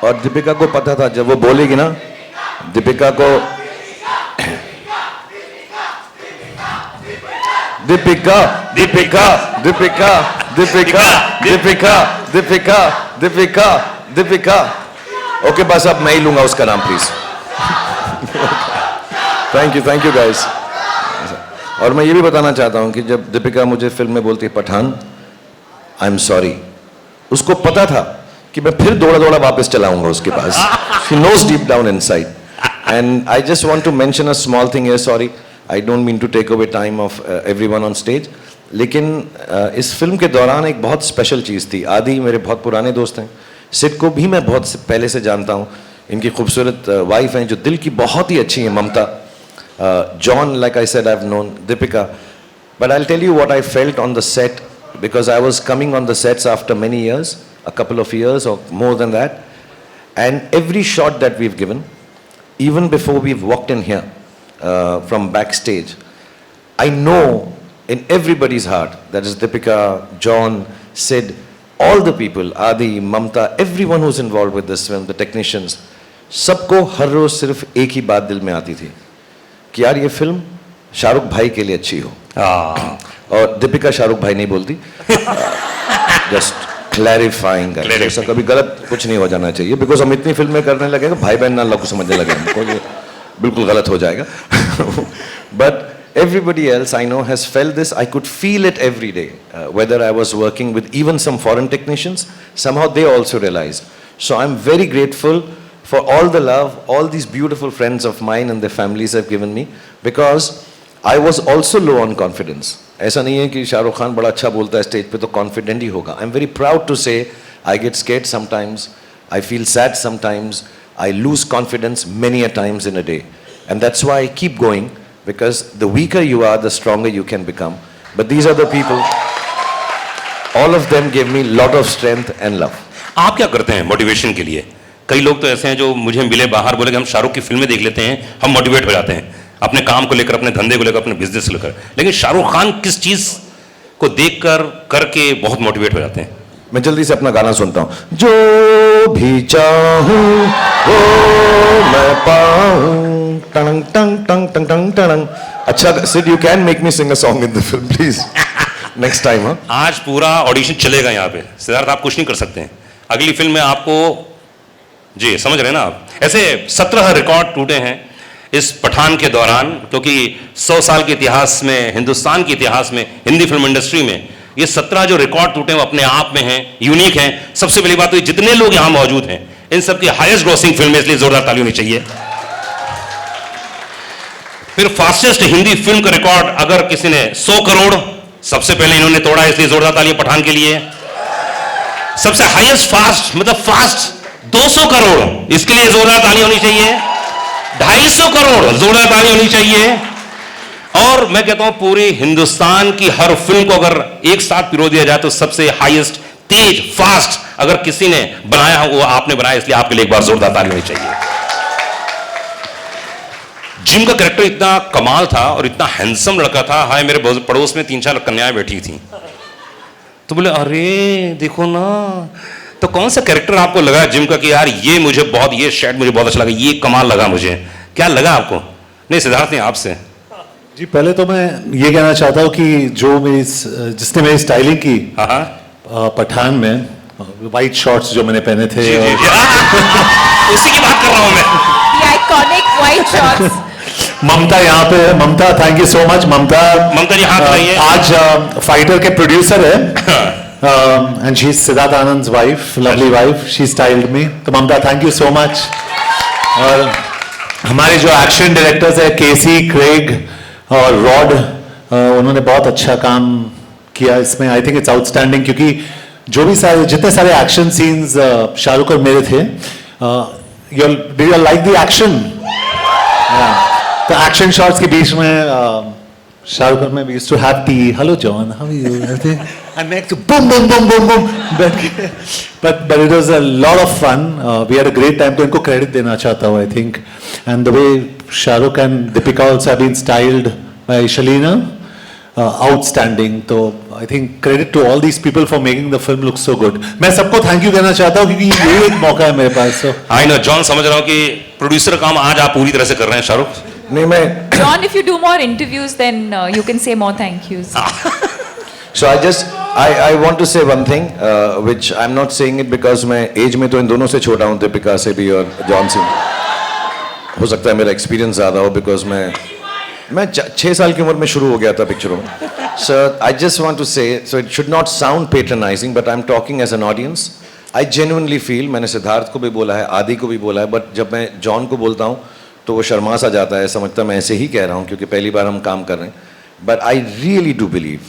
और दीपिका को पता था जब वो बोलेगी ना, दीपिका को दीपिका दीपिका दीपिका दीपिका दीपिका दीपिका दीपिका दीपिका ओके बस अब मैं ही लूंगा उसका नाम प्लीज। Thank you guys. और मैं ये भी बताना चाहता हूं कि जब दीपिका मुझे फिल्म में बोलती है पठान, आई एम सॉरी, उसको पता था कि मैं फिर दौड़ा दौड़ा वापस चलाऊंगा उसके पास। She knows deep down inside and I just want to mention a small thing here, sorry I don't mean to take away time of everyone on stage, लेकिन इस फिल्म के दौरान एक बहुत स्पेशल चीज़ थी। आदि मेरे बहुत पुराने दोस्त हैं, सिड को भी मैं बहुत पहले से जानता हूँ, इनकी खूबसूरत वाइफ हैं जो दिल की बहुत ही अच्छी हैं, Mamta. John, like I said, I've known Deepika, but I'll tell you what I felt on the set, because I was coming on the sets after many years, a couple of years or more than that, and every shot that we've given, even before we've walked in here from backstage, I know in everybody's heart, that is Deepika, John, Sid, all the people, Adi, Mamta, everyone who's involved with this film, the technicians, सबको हर रोज सिर्फ एक ही बात दिल में आती थी कि यार ये फिल्म शाहरुख भाई के लिए अच्छी हो। और दीपिका शाहरुख भाई नहीं बोलती, जस्ट क्लैरिफाइंग, ऐसा कभी गलत कुछ नहीं हो जाना चाहिए, बिकॉज हम इतनी फिल्में करने लगे भाई बहन ना लोग समझने लगे हमको, ये बिल्कुल गलत हो जाएगा। But everybody else I know has felt this. I could feel it every day, whether I was working with even some foreign technicians, somehow they also realized. So I'm very grateful for all the love, all these beautiful friends of mine and their families have given me, because I was also low on confidence. ऐसा नहीं है कि शाहरुख खान बड़ा अच्छा बोलता है stage पे तो कॉन्फिडेंट ही होगा। I'm very proud to say I get scared sometimes, I feel sad sometimes, I lose confidence many a times in a day, and that's why I keep going, because the weaker you are, the stronger you can become. But these are the people, all of them gave me lot of strength and love. आप क्या करते हैं motivation के लिए? कई लोग तो ऐसे हैं जो मुझे मिले बाहर, बोले कि हम शाहरुख की फिल्में देख लेते हैं, हम मोटिवेट हो जाते हैं अपने काम को लेकर, अपने धंधे को लेकर, अपने बिजनेस को लेकर, लेकिन शाहरुख खान किस चीज को देखकर करके बहुत मोटिवेट हो जाते हैं? मैं जल्दी से अपना गाना सुनता हूं। जो भी चाहूं वो मैं पाऊं, टंग टंग टंग टंग टंग टंग। अच्छा Sid, you can make me sing a song in the film please, next time. हाँ, आज पूरा ऑडिशन चलेगा यहाँ पे, सिद्धार्थ आप कुछ नहीं कर सकते हैं। अगली फिल्म में आपको, जी समझ रहे हैं ना आप, ऐसे 17 रिकॉर्ड टूटे हैं इस पठान के दौरान, क्योंकि 100 साल के इतिहास में, हिंदुस्तान के इतिहास में, हिंदी फिल्म इंडस्ट्री में ये 17 जो रिकॉर्ड टूटे हैं वो अपने आप में हैं, यूनिक हैं। सबसे पहली बात तो जितने लोग यहां मौजूद हैं इन सबकी हाईएस्ट ग्रॉसिंग फिल्म है, इसलिए जोरदार ताली होनी चाहिए। फिर फास्टेस्ट हिंदी फिल्म का रिकॉर्ड अगर किसी ने 100 करोड़ सबसे पहले इन्होंने तोड़ा, इसलिए जोरदार ताली पठान के लिए। सबसे हाईएस्ट फास्ट, मतलब फास्ट 200 करोड़, इसके लिए जोरदार ताली होनी चाहिए। 250 करोड़, जोरदार ताली होनी चाहिए। और मैं कहता हूं पूरे हिंदुस्तान की हर फिल्म को अगर एक साथ पिरो दिया जाए तो सबसे हाईएस्ट, तेज, फास्ट अगर किसी ने बनाया वो आपने बनाया, इसलिए आपके लिए एक बार जोरदार ताली होनी चाहिए। जिम का कैरेक्टर इतना कमाल था और इतना हैंडसम लड़का था। हाय, मेरे पड़ोस में 3-4 कन्याएं बैठी थी, तो बोले अरे देखो ना, तो कौन सा कैरेक्टर आपको लगा जिम का कि यार ये मुझे बहुत, ये शर्ट मुझे बहुत अच्छा लगा, ये कमाल लगा मुझे, क्या लगा आपको? नहीं सिद्धार्थ नहीं, आपसे। जी पहले तो मैं ये कहना चाहता हूँ कि जो मेरी, जिसने मेरी स्टाइलिंग की पठान में, वाइट शॉर्ट्स जो मैंने पहने थे, उसी की बात कर रहा हूं मैं। The iconic white shorts. ममता यहाँ पे है। Mamta, thank you so much. Mamta ji हाथ लगाइए। आज फाइटर के प्रोड्यूसर है, and she is Siddharth Anand's wife, lovely wife, she styled me. तो Mamta thank you so much. और हमारे जो एक्शन डायरेक्टर्स है, केसी, क्रेग और रॉड, उन्होंने बहुत अच्छा काम किया इसमें। आई थिंक इट्स आउटस्टैंडिंग, क्योंकि जो भी सारे, जितने सारे एक्शन सीन्स शाहरुख और मेरे थे, do you like the action? तो एक्शन शॉट्स के बीच में शाहरुख और मैं we used to have tea, hello John, how are you, and next boom boom boom boom boom, but it was a lot of fun. We had a great time. तो इनको credit देना चाहता हूँ, I think, and the way Shahrukh and Deepika also have been styled by Shalina, outstanding. तो I think credit to all these people for making the film look so good. मैं सबको thank you कहना चाहता हूँ क्योंकि ये एक मौका है मेरे पास. So आई नो जॉन, समझ रहा हूँ कि प्रोड्यूसर काम आज आप पूरी तरह से कर रहे हैं शाहरुख. नहीं मैं John, if you do more interviews, then you can say more thank yous. So I want to say one thing, which I'm not saying it because मैं एज में तो इन दोनों से छोटा हूँ, दीपिका से भी और जॉन से. हो सकता है मेरा एक्सपीरियंस ज़्यादा हो बिकॉज मैं 6 साल की उम्र में शुरू हो गया था पिक्चरों में. So I just want to say, so it should not sound patronizing, but I'm talking as an audience. I genuinely feel, मैंने सिद्धार्थ को भी बोला है, आदि को भी बोला है, बट जब मैं जॉन को बोलता हूँ तो वो शर्मा सा जाता है, समझता मैं ऐसे ही कह रहा हूँ क्योंकि पहली बार हम काम कर रहे हैं. But I really do believe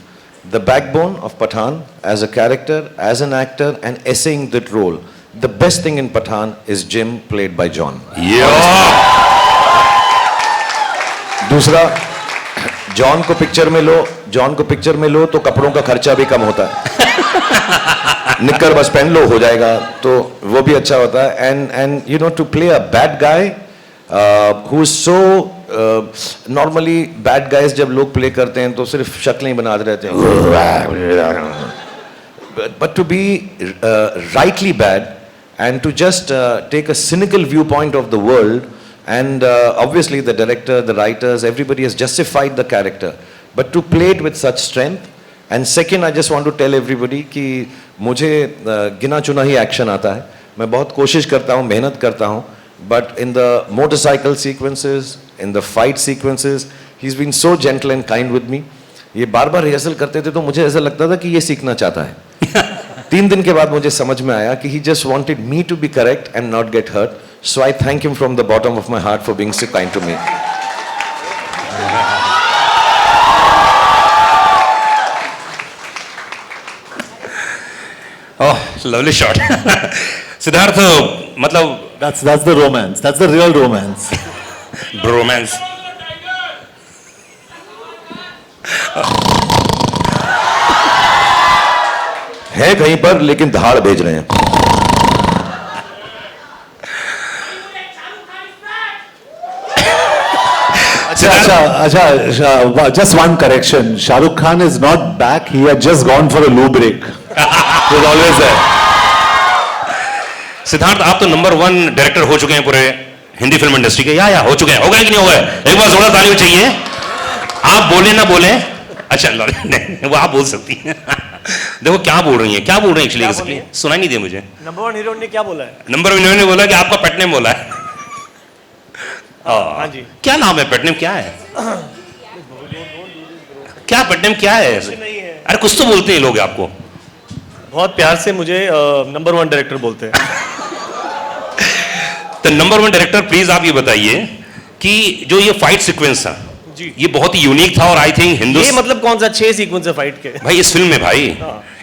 the backbone of Pathan as a character, as an actor and essaying that role, the best thing in Pathan is Jim played by John. दूसरा, जॉन को पिक्चर में लो तो कपड़ों का खर्चा भी कम होता है. निक्कर बस पहन लो हो जाएगा, तो वो भी अच्छा होता है. And you know, to play a bad guy who is so, normally bad guys जब लोग प्ले करते हैं तो सिर्फ शक्लें ही बनाते रहते हैं, but to be rightly bad and to just take a cynical viewpoint of the world, and obviously the director, the writers, everybody has justified the character, but to play it with such strength. And second, I just want to tell everybody कि मुझे गिना चुना ही action आता है. मैं बहुत कोशिश करता हूँ, मेहनत करता हूँ, but in the motorcycle sequences, in the fight sequences, he's been so gentle and kind with me. ये बार बार रिहर्सल करते थे तो मुझे ऐसा लगता था कि ये सीखना चाहता है. 3 दिन के बाद मुझे समझ में आया कि he just wanted me to be correct and not get hurt. So I thank him from the bottom of my heart for being so kind to me. Oh, lovely shot. Siddharth, मतलब that's the romance. That's the real romance. Bromance. है कहीं पर लेकिन धाड़ भेज रहे हैं. अच्छा, just one correction. Shahrukh Khan is not back. He had just gone for a loo break. He was always there. Siddharth, आप तो नंबर 1 डायरेक्टर हो चुके हैं पूरे हिंदी फिल्म इंडस्ट्री के. या हो चुके हैं, हो गए कि नहीं हो गए? एक बार जोरदार तालियां चाहिए. आप बोले ना बोले, अच्छा नहीं, वो आप बोल सकती हैं. देखो क्या बोल रही हैं एक्चुअली, सुनाई नहीं दिया मुझे. नंबर 1 हीरो ने क्या बोला है? नंबर 1 ने बोला कि आपका पेट नेम बोला है. हाँ जी. क्या नाम है? पेट नेम क्या है? क्या पेट नेम क्या है? अरे कुछ तो बोलते हैं लोग आपको. बहुत प्यार से मुझे नंबर 1 डायरेक्टर बोलते हैं. तो नंबर 1 डायरेक्टर, प्लीज आप ये बताइए कि जो ये फाइट सीक्वेंस था जी, ये बहुत ही यूनिक था, और आई थिंक ये मतलब कौन सा 6 सीक्वेंस है फाइट के? भाई इस फिल्म में, भाई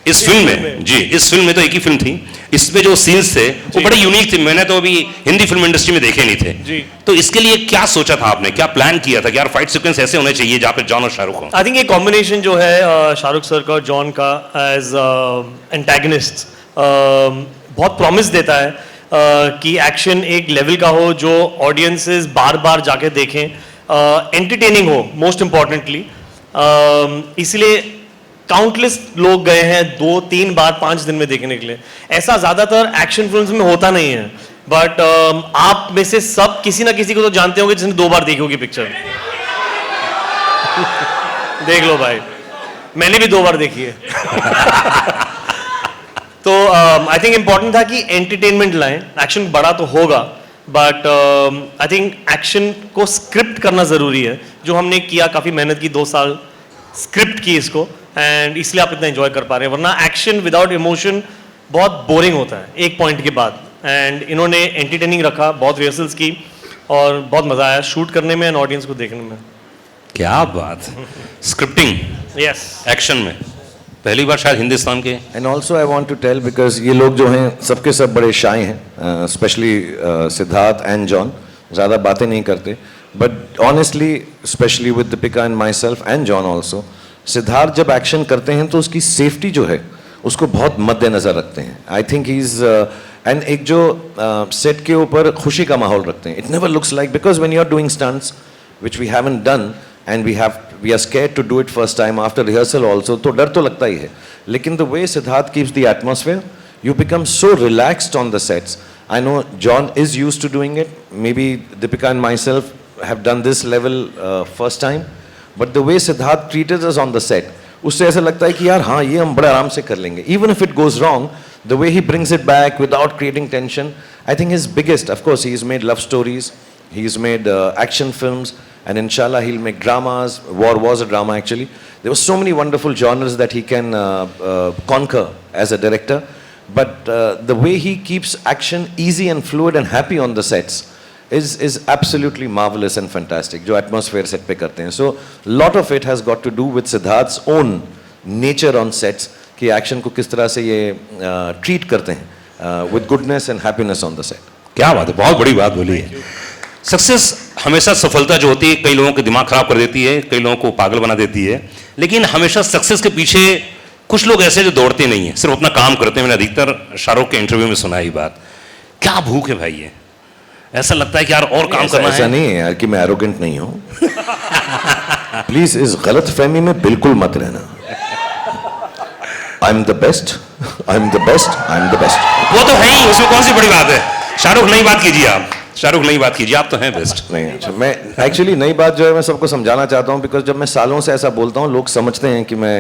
इस फिल्म में जी, इस फिल्म में तो एक ही फिल्म थी. इसमें जो सीन्स थे वो बड़े यूनिक थे. मैंने तो अभी हिंदी फिल्म इंडस्ट्री में देखे नहीं थे जी. तो इसके लिए क्या सोचा था आपने, क्या प्लान किया था कि यार फाइट सीक्वेंस ऐसे होने चाहिए जहाँ पे जॉन और शाहरुख हो? आई थिंक ये कॉम्बिनेशन जो है शाहरुख सर का और जॉन का एज एंटेगनिस्ट बहुत प्रॉमिस देता है कि एक्शन एक लेवल का हो जो ऑडियंसेस बार बार जाके देखें, एंटरटेनिंग हो मोस्ट इम्पॉर्टेंटली. इसलिए काउंटलेस लोग गए हैं 2, 3 बार 5 दिन में देखने के लिए. ऐसा ज्यादातर एक्शन फिल्म्स में होता नहीं है, बट आप में से सब किसी ना किसी को तो जानते होंगे जिसने 2 बार देखी होगी पिक्चर. देख लो भाई, मैंने भी 2 बार देखी है. तो आई थिंक इंपॉर्टेंट था कि एंटरटेनमेंट लाएं. एक्शन बड़ा तो होगा, बट आई थिंक एक्शन को स्क्रिप्ट करना जरूरी है, जो हमने किया. काफी मेहनत की, 2 साल स्क्रिप्ट की इसको, एंड इसलिए आप इतना एंजॉय कर पा रहे हैं. वरना एक्शन विदाउट इमोशन बहुत बोरिंग होता है एक पॉइंट के बाद. एंड इन्होंने एंटरटेनिंग रखा, बहुत रिहर्सल्स की और बहुत मजा आया शूट करने में एंड ऑडियंस को देखने में. क्या बात. स्क्रिप्टिंग, यस, एक्शन में पहली बार शायद हिंदुस्तान के. And also I want to tell, because ये लोग जो हैं सबके सब बड़े शाय हैं, स्पेशली सिद्धार्थ एंड जॉन. ज़्यादा बातें नहीं करते, but honestly specially with Deepika and my self and John also, Siddharth जब एक्शन करते हैं तो उसकी सेफ्टी जो है उसको बहुत मद्देनज़र रखते हैं. आई थिंक ही इज़ एंड एक जो सेट के ऊपर खुशी का माहौल रखते हैं. It never looks like, because when you are doing stunts which we haven't done and we have we are scared to do it first time after rehearsal also, तो डर तो लगता ही है. लेकिन the way Siddharth keeps the atmosphere, you become so relaxed on the sets. I know John is used to doing it. Maybe Deepika and myself have done this level first time. But the way Siddharth treated us on the set, उससे ऐसा लगता है कि यार हाँ ये हम बड़े आराम से कर लेंगे. Even if it goes wrong, the way he brings it back without creating tension, I think his biggest, of course, he's made love stories, he's made action films, and inshallah he'll make dramas. War was a drama actually. There were so many wonderful genres that he can conquer as a director. But the way he keeps action easy and fluid and happy on the sets is absolutely marvelous and fantastic. जो atmosphere set पे करते हैं. So lot of it has got to do with Siddharth's own nature on sets कि action को किस तरह से ये treat करते हैं with goodness and happiness on the set. क्या बात है, बहुत बड़ी बात बोली है. सक्सेस हमेशा, सफलता जो होती है कई लोगों के दिमाग खराब कर देती है, कई लोगों को पागल बना देती है, लेकिन हमेशा सक्सेस के पीछे कुछ लोग ऐसे जो दौड़ते नहीं है, सिर्फ अपना काम करते हैं. मैंने अधिकतर शाहरुख के इंटरव्यू में सुना है ये बात. क्या भूख है भाई, ये ऐसा लगता है कि यार और काम करना है. ऐसा नहीं है यार कि मैं एरोगेंट नहीं हूँ. प्लीज इस गलत फहमी में बिल्कुल मत रहना. I am the best, I am the best, I am the best. वो तो है ही, उसमें कौन सी बड़ी बात है. शाहरुख नई बात कीजिए, आप शाहरुख नई बात कीजिए, आप तो हैं बेस्ट. नहीं, अच्छा, मैं एक्चुअली नई बात जो है मैं सबको समझाना चाहता हूँ, बिकॉज जब मैं सालों से ऐसा बोलता हूँ लोग समझते हैं कि मैं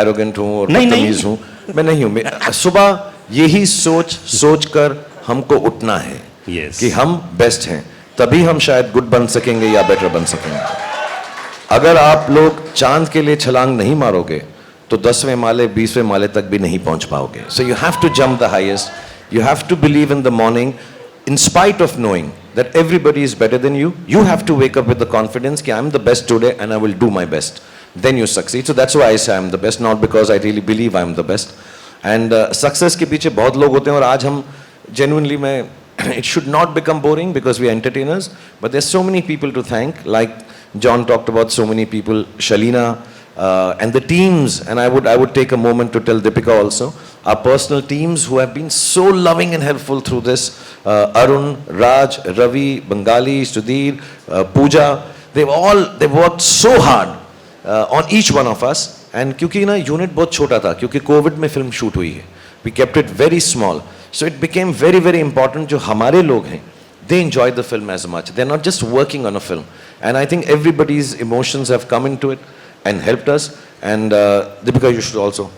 एरोगेंट हूँ और बदतमीज हूँ. मैं नहीं हूँ. सुबह यही सोच कर हमको उठना है Yes. कि हम बेस्ट हैं, तभी हम शायद गुड बन सकेंगे या बेटर बन सकेंगे. अगर आप लोग चांद के लिए छलांग नहीं मारोगे तो 10वें माले 20वें माले तक भी नहीं पहुंच पाओगे. So you have to jump the highest. You have to believe in the morning in spite of knowing that everybody is better than you. You have to wake up with the confidence that I'm the best today and I will do my best. Then you succeed. So that's why I say I'm the best, not because I really believe I'm the best. And success के पीछे बहुत लोग होते हैं, और आज हम genuinely मैं it should not become boring because we are entertainers, but there's so many people to thank. Like John talked about so many people, Shalina, and the teams, and I would take a moment to tell Deepika also, our personal teams who have been so loving and helpful through this. Arun, Raj, Ravi, Bengali, Sudhir, Pooja, they've worked so hard on each one of us. And क्योंकि ना unit बहुत छोटा था, क्योंकि Covid में film shoot हुई है, we kept it very small. So it became very, very important. जो हमारे लोग हैं, they enjoyed the film as much. They're not just working on a film. And I think everybody's emotions have come into it and helped us. And Deepika, you should also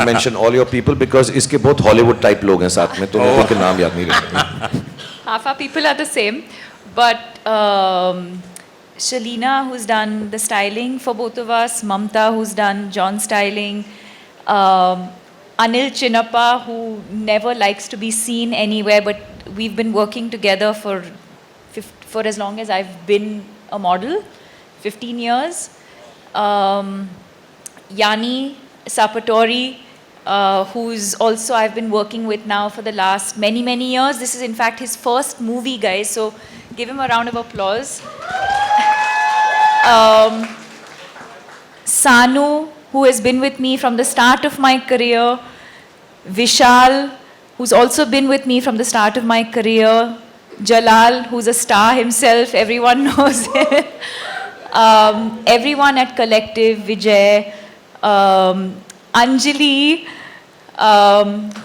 mention all your people because इसके बहुत Hollywood type लोग हैं साथ में, तो मेरे को नाम याद नहीं रहते. Half our people are the same, but Shalina, who's done the styling for both of us, Mamta, who's done John's styling, Anil Chinnappa, who never likes to be seen anywhere, but we've been working together for as long as I've been a model, 15 years. Yanni Sapatori, who's also I've been working with now for the last many, many years. This is in fact his first movie, guys, so give him a round of applause. Sanu, who has been with me from the start of my career. Vishal, who's also been with me from the start of my career. Jalal, who's a star himself, everyone knows him. Everyone at Collective, Vijay, Anjali,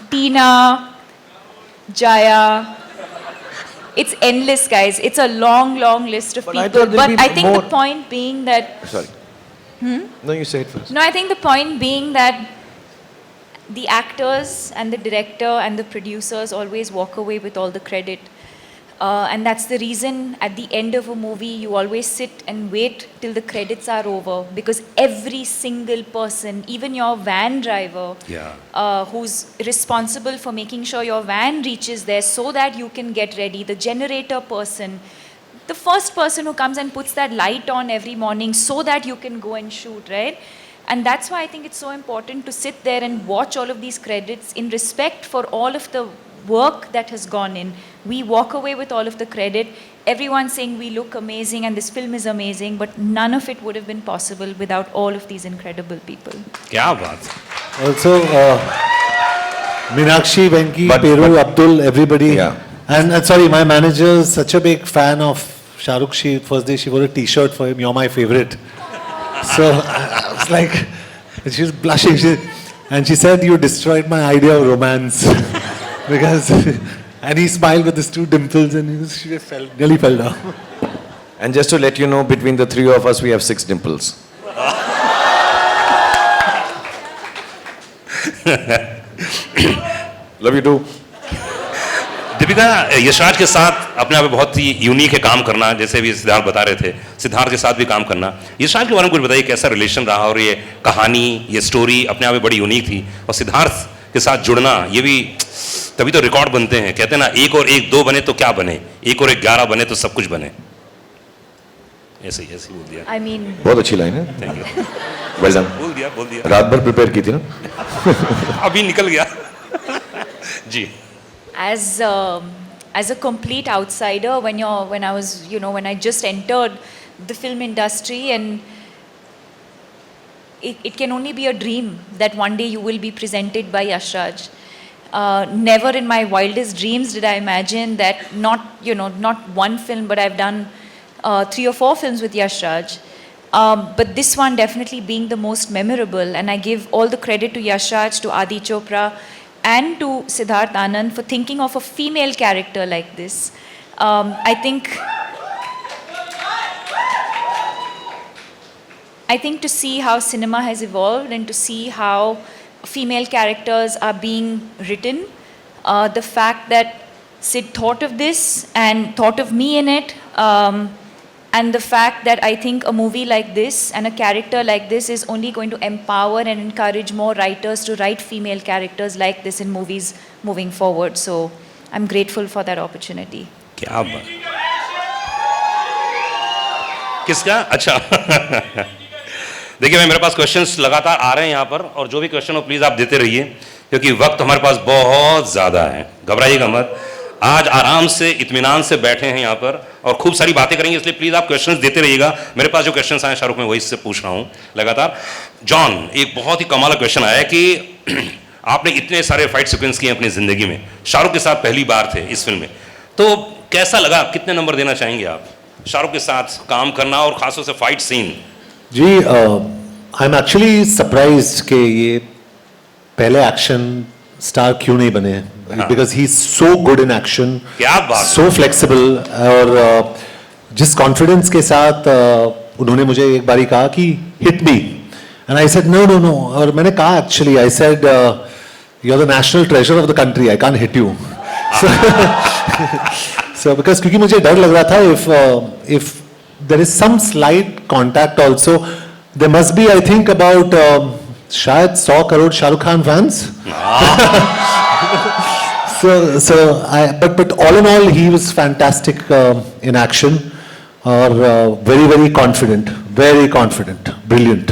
Tina, Jaya. It's endless, guys. It's a long, long list of But I people. thought there'd But be I think more. the point being that... Sorry. No, you say it first. No, I think the point being that the actors and the director and the producers always walk away with all the credit. And that's the reason at the end of a movie you always sit and wait till the credits are over, because every single person, even your van driver, who's responsible for making sure your van reaches there so that you can get ready, the generator person, the first person who comes and puts that light on every morning so that you can go and shoot, right? And that's why I think it's so important to sit there and watch all of these credits in respect for all of the work that has gone in. We walk away with all of the credit. Everyone's saying we look amazing and this film is amazing, but none of it would have been possible without all of these incredible people. क्या बात. Also, Meenakshi, Venki, But- Peru, Abdul, everybody. Yeah. And sorry, my manager is such a big fan of Shahrukh. First day she wore a T-shirt for him. You're my favorite. So I was like, she was blushing. And she said, "You destroyed my idea of romance." Because, and he smiled with his two dimples, and she nearly fell down. And just to let you know, between the three of us, we have 6 dimples. Love you too. Deepika, Yashraj के साथ अपने आप में बहुत ही unique है काम करना, जैसे भी सिद्धार्थ बता रहे थे, सिद्धार्थ के साथ भी काम करना। यशराज के बारे में कुछ बताइए, कैसा रिलेशन रहा, और ये कहानी, ये स्टोरी अपने आप में बड़ी यूनिक थी, और सिद्धार्थ के साथ जुड़ना, ये भी तभी तो रिकॉर्ड बनते हैं। कहते हैं ना, 1 और 1 2 बने तो क्या बने, 1 और 1 11 बने तो सब कुछ बने। ऐसे ही बोल दिया। I mean, बहुत अच्छी लाइन है। Thank you. Well done. बोल दिया। रात भर प्रिपेयर की थी ना? अभी निकल गया। जी। as a complete outsider, when I just entered the film industry, and it can only be a dream that one day you will be presented by Yashraj. Never in my wildest dreams did I imagine that not one film, but I've done 3 or 4 films with Yashraj. But this one definitely being the most memorable, and I give all the credit to Yashraj, to Adi Chopra, and to Siddharth Anand for thinking of a female character like this. I think to see how cinema has evolved, and to see how female characters are being written, the fact that Sid thought of this and thought of me in it, and the fact that I think a movie like this and a character like this is only going to empower and encourage more writers to write female characters like this in movies moving forward. So I'm grateful for that opportunity. क्या बात। किसका? अच्छा। देखिए, मेरे पास questions लगातार आ रहे हैं यहाँ पर, और जो भी क्वेश्चन हो प्लीज आप देते रहिए, क्योंकि वक्त हमारे पास बहुत ज्यादा है। घबराइएगा मत, आज आराम से इत्मीनान से बैठे हैं यहाँ पर, और खूब सारी बातें करेंगे, इसलिए प्लीज आप क्वेश्चंस देते रहिएगा। मेरे पास जो क्वेश्चंस आए शाहरुख, में वही से पूछ रहा हूँ लगातार। जॉन, एक बहुत ही कमाल का क्वेश्चन आया कि आपने इतने सारे फाइट सीक्वेंस किए अपनी जिंदगी में, शाहरुख के साथ पहली बार थे इस फिल्म में, तो कैसा लगा? कितने नंबर देना चाहेंगे आप शाहरुख के साथ काम करना, और खासतौर से फाइट सीन? जी, आई एम एक्चुअली सरप्राइज्ड कि ये पहले एक्शन स्टार क्यों नहीं बने, because he is so good in action, क्या बात, सो फ्लेक्सिबल, और जिस कॉन्फिडेंस के साथ उन्होंने मुझे एक बारी कहा कि hit me, and I said no no no, और मैंने कहा actually, I said you are the national treasure of the country, I can't hit you. So because क्योंकि मुझे डर लग रहा था, if there is some slight contact also, there must be, I think about शायद 100 crore Shahrukh Khan fans. But all in all, he was fantastic in action, और very confident, brilliant.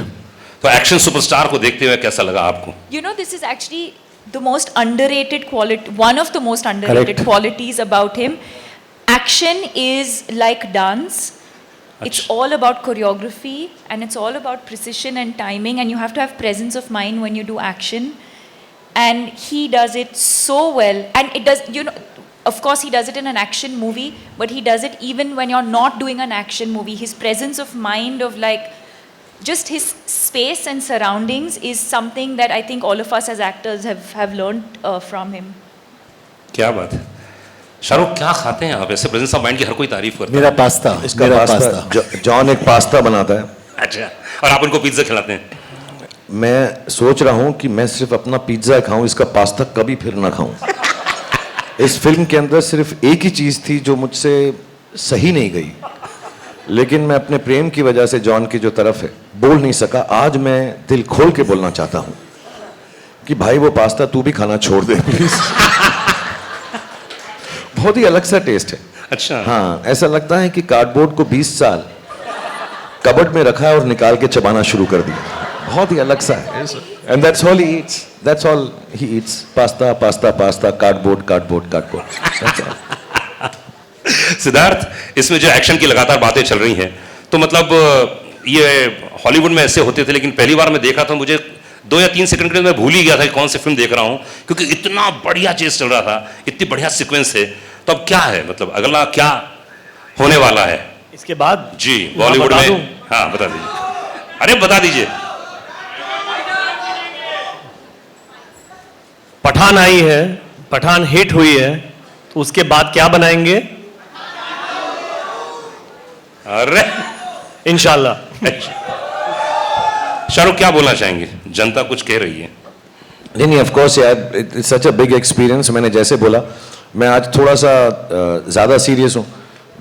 तो action superstar को देखते हुए कैसा लगा आपको? You know, this is actually the most underrated quality, one of the most underrated Correct. qualities about him. Action is like dance. It's all about choreography, and it's all about precision and timing, and you have to have presence of mind when you do action. And he does it so well, and it does, of course he does it in an action movie, but he does it even when you're not doing an action movie. His presence of mind, of like just his space and surroundings, is something that I think all of us as actors have learned from him. क्या बात है। शाहरुख, क्या खाते हैं आप? ऐसे presence of mind की हर कोई तारीफ करता है। मेरा पास्ता, इसका पास्ता, जॉन एक पास्ता बनाता है। अच्छा, और आप उनको पिज्जा खिलाते हैं? मैं सोच रहा हूं कि मैं सिर्फ अपना पिज्जा खाऊं, इसका पास्ता कभी फिर ना खाऊं। इस फिल्म के अंदर सिर्फ एक ही चीज थी जो मुझसे सही नहीं गई, लेकिन मैं अपने प्रेम की वजह से जॉन की जो तरफ है बोल नहीं सका। आज मैं दिल खोल के बोलना चाहता हूं कि भाई वो पास्ता तू भी खाना छोड़ दे प्लीज। बहुत ही अलग सा टेस्ट है। अच्छा। हाँ, ऐसा लगता है कि कार्डबोर्ड को 20 साल कबर्ड में रखा है और निकाल के चबाना शुरू कर दिया। बहुत ही अलग सा है। And that's all he eats, that's all he eats, pasta pasta pasta, cardboard cardboard cardboard. Siddharth, इसमें जो एक्शन की लगातार बातें चल रही हैं, तो मतलब ये हॉलीवुड में ऐसे होते थे, लेकिन पहली बार मैं देखा था, मुझे 2 या 3 सेकंड के लिए मैं भूल ही गया था कि कौन सी फिल्म देख रहा हूं, क्योंकि इतना बढ़िया चेस चल रहा था, इतनी बढ़िया सीक्वेंस है। तो अब क्या है, मतलब अगला क्या होने वाला है इसके बाद? जी, बॉलीवुड में। हाँ, बता दीजिए। अरे बता दीजिए। पठान आई है, पठान हिट हुई है, तो उसके बाद क्या बनाएंगे? अरे इंशाल्लाह। शाहरुख क्या बोलना चाहेंगे? जनता कुछ कह रही है। नहीं नहीं, ऑफ कोर्स यार, it's such a big experience. मैंने जैसे बोला, मैं आज थोड़ा सा ज़्यादा सीरियस हूँ,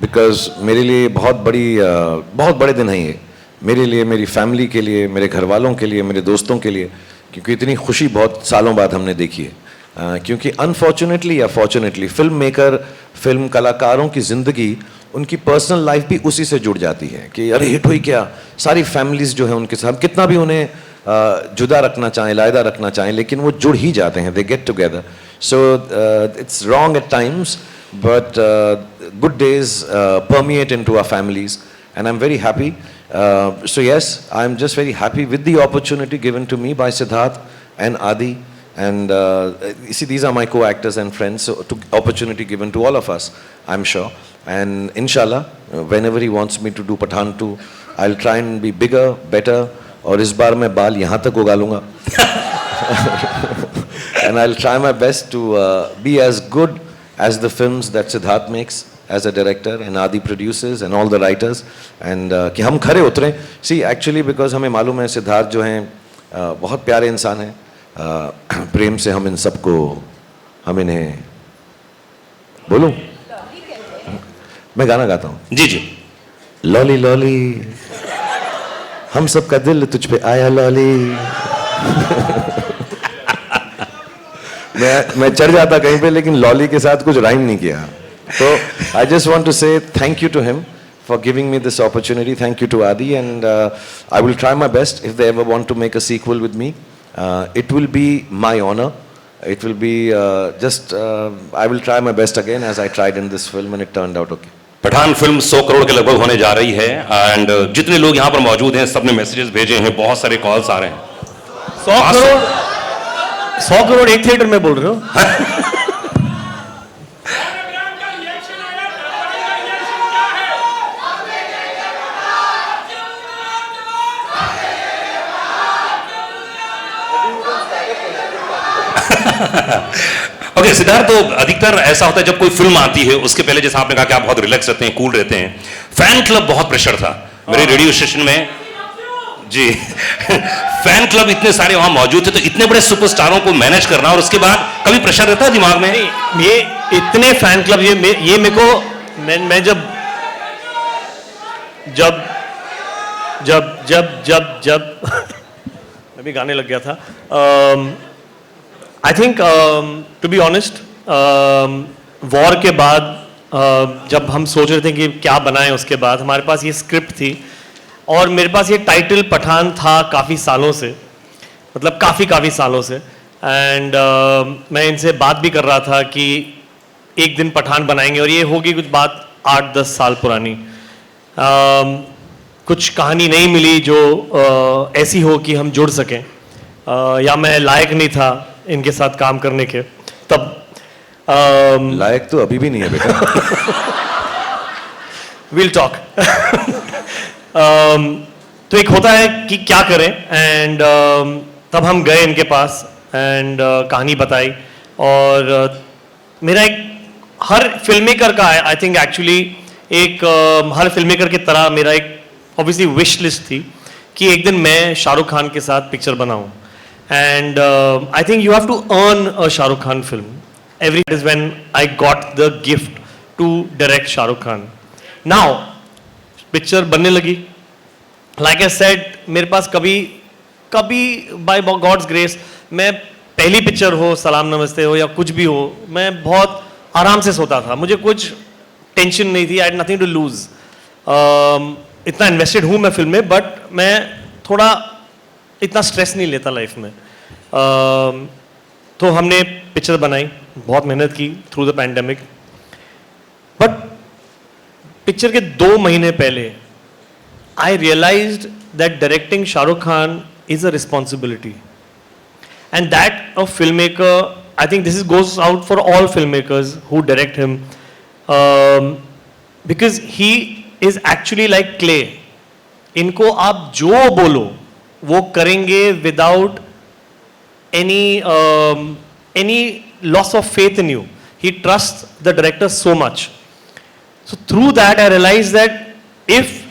बिकॉज मेरे लिए बहुत बड़े दिन हैं ये, मेरे लिए, मेरी फैमिली के लिए, मेरे घर वालों के लिए, मेरे दोस्तों के लिए, क्योंकि इतनी खुशी बहुत सालों बाद हमने देखी है। क्योंकि अनफॉर्चुनेटली या फॉर्चुनेटली फिल्म मेकर, फिल्म कलाकारों की ज़िंदगी, उनकी पर्सनल लाइफ भी उसी से जुड़ जाती है कि अरे हिट हुई क्या, सारी फैमिलीज जो है उनके साथ, कितना भी उन्हें जुदा रखना चाहें, लायदा रखना चाहें, लेकिन वो जुड़ ही जाते हैं, they get together. So it's wrong at times, but good days permeate into our families, and I'm very happy. So yes, I'm just very happy with the opportunity given to me by Siddharth and Adi, and you see, these are my co-actors and friends, so opportunity given to all of us, I'm sure, and inshallah, whenever he wants me to do Pathaan 2, I'll try and be bigger, better, और इस बार मैं बाल यहाँ तक उगा लूँगा and I'll try my best to be as good as the films that Siddharth makes as a director and Adi produces and all the writers, and कि हम खरे उतरें। See, actually because हमें मालूम है सिद्धार्थ जो हैं बहुत प्यारे इंसान हैं, प्रेम से हम इन सबको, हम इन्हें बोलूं, मैं गाना गाता हूँ। जी जी। लॉली लॉली, हम सबका दिल तुझ पे आया लॉली। मैं चढ़ जाता कहीं पे, लेकिन लॉली के साथ कुछ राइम नहीं किया। So I just want to say thank you to him for giving me this opportunity. Thank you to Adi, and I will try my best. If they ever want to make a sequel with me, it will be my honor. It will be I will try my best again as I tried in this film, and it turned out okay. Pathaan film 100 crore के लगभग होने जा रही है, and जितने लोग यहाँ पर मौजूद हैं सबने मैसेजेस भेजे हैं, बहुत सारे कॉल्स आ रहे हैं। 100 करोड़ एक थिएटर में बोल रहे हो? ओके सिद्धार्थ, तो अधिकतर ऐसा होता है जब कोई फिल्म आती है उसके पहले, जैसे आपने कहा कि आप बहुत रिलैक्स रहते हैं, कूल रहते हैं, फैन क्लब बहुत प्रेशर था मेरे रेडियो स्टेशन में जी। फैन क्लब इतने सारे वहां मौजूद थे, तो इतने बड़े सुपरस्टारों को मैनेज करना, और उसके बाद कभी प्रेशर रहता है दिमाग में? ये इतने फैन क्लब, ये मेरे को, मैं जब जब जब जब जब जब मैं भी गाने लग गया था। I think to be honest, War के बाद जब हम सोच रहे थे कि क्या बनाएं, उसके बाद हमारे पास ये स्क्रिप्ट थी और मेरे पास ये टाइटल पठान था काफ़ी सालों से, मतलब काफ़ी सालों से, एंड मैं इनसे बात भी कर रहा था कि एक दिन पठान बनाएंगे, और ये होगी कुछ बात 8-10 साल पुरानी। कुछ कहानी नहीं मिली जो ऐसी हो कि हम जुड़ सकें, या मैं लायक नहीं था इनके साथ काम करने के तब। लायक तो अभी भी नहीं है बेटा। Will talk. तो एक होता है कि क्या करें, एंड तब हम गए इनके पास एंड कहानी बताई, और मेरा एक, हर फिल्म मेकर का आई थिंक एक्चुअली एक हर फिल्म मेकर की तरह मेरा एक ऑब्वियसली विश लिस्ट थी कि एक दिन मैं शाहरुख खान के साथ पिक्चर बनाऊं, and I think you have to earn a Shahrukh Khan film. Every is when I got the gift to direct Shahrukh Khan. Now picture बनने लगी, लाइक आई सेड, मेरे पास कभी बाय गॉड्स ग्रेस, मैं पहली पिक्चर हो, सलाम नमस्ते हो या कुछ भी हो, मैं बहुत आराम से सोता था, मुझे कुछ टेंशन नहीं थी, I had nothing to lose. इतना इन्वेस्टेड हूँ मैं फिल्म में, बट मैं थोड़ा इतना स्ट्रेस नहीं लेता लाइफ में। तो हमने पिक्चर बनाई, बहुत मेहनत की through the pandemic, but picture के 2 महीने पहले I realized that directing Shah Rukh Khan is a responsibility, and that a filmmaker, I think this goes out for all filmmakers who direct him, because he is actually like clay. इनको आप जो बोलो वो करेंगे without any loss of faith in you. He trusts the director so much. So through that I realized that if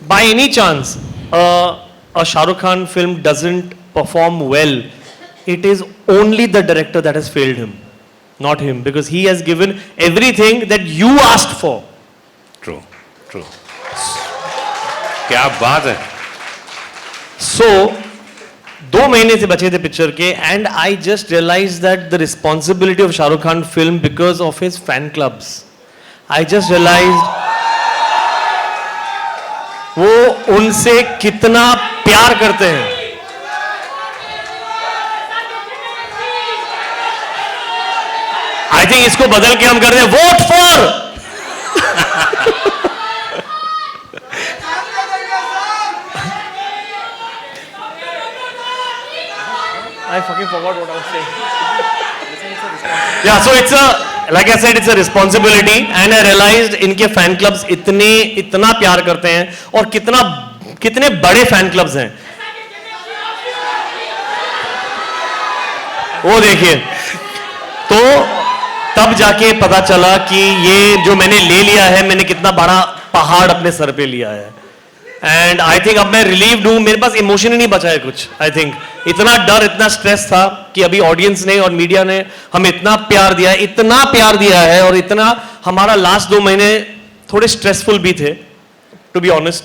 by any chance a Shah Rukh Khan film doesn't perform well, it is only the director that has failed him, not him, because he has given everything that you asked for. True true, क्या बात है. So 2 महीने से बचे थे picture के, and I just realise that the responsibility of Shahrukh Khan film because of his fan clubs. I just realise वो उनसे कितना प्यार करते हैं. आई थिंक इसको बदल के हम कर रहे हैं vote for. I fucking forgot what I was saying. Yeah, so it's like I said, it's a responsibility, and I realized इनके फैन क्लब्स इतना प्यार करते हैं, और कितने बड़े फैन क्लब्स हैं वो देखिए. तो तब जाके पता चला कि ये जो मैंने ले लिया है, मैंने कितना बड़ा पहाड़ अपने सर पे लिया है. एंड आई थिंक अब मैं रिलीव्ड हूं, मेरे पास इमोशन ही नहीं बचा है कुछ. आई थिंक इतना डर, इतना स्ट्रेस था कि अभी ऑडियंस ने और मीडिया ने हमें इतना प्यार दिया है, और इतना हमारा लास्ट 2 महीने थोड़े स्ट्रेसफुल भी थे, टू बी ऑनेस्ट.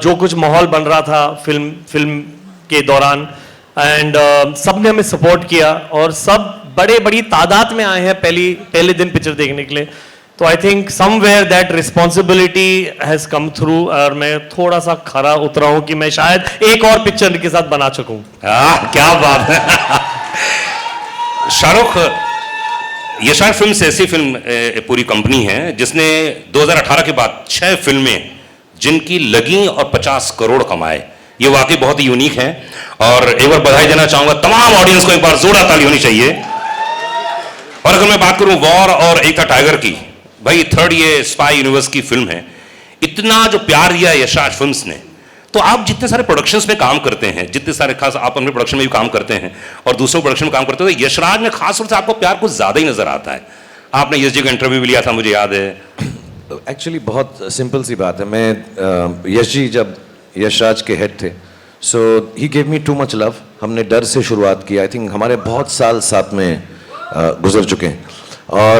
जो कुछ माहौल बन रहा था फिल्म के दौरान, एंड सब ने हमें सपोर्ट किया, और सब बड़ी तादाद में आए हैं पहले दिन पिक्चर देखने के लिए. तो I think somewhere that responsibility has come through, और मैं थोड़ा सा खरा उतरा हूं कि मैं शायद एक और पिक्चर के साथ बना चुकूं. क्या बात है. शाहरुख, ये शायद फिल्म से ऐसी फिल्म पूरी कंपनी है जिसने 2018 के बाद 6 फिल्में जिनकी लगी और 50 करोड़ कमाए. ये वाकई बहुत ही यूनिक है, और एक बार बधाई देना चाहूंगा तमाम ऑडियंस को. एक बार जोरदार ताली होनी चाहिए. और अगर मैं बात करूं वॉर और एक था टाइगर की, भाई 3rd ये स्पाई यूनिवर्स की फिल्म है. इतना जो प्यार दिया यशराज फिल्म्स ने. तो आप जितने सारे प्रोडक्शंस में काम करते हैं, जितने सारे खास आप अपने प्रोडक्शन में भी काम करते हैं और दूसरों प्रोडक्शन में काम करते हैं, तो यशराज में खास तौर से आपको प्यार कुछ ज्यादा ही नजर आता है. आपने यश जी का इंटरव्यू भी लिया था, मुझे याद है. एक्चुअली बहुत सिंपल सी बात है. मैं यश जी जब यशराज के हेड थे, so he gave me too much love. हमने डर से शुरुआत की. आई थिंक हमारे बहुत साल साथ में गुजर चुके हैं. और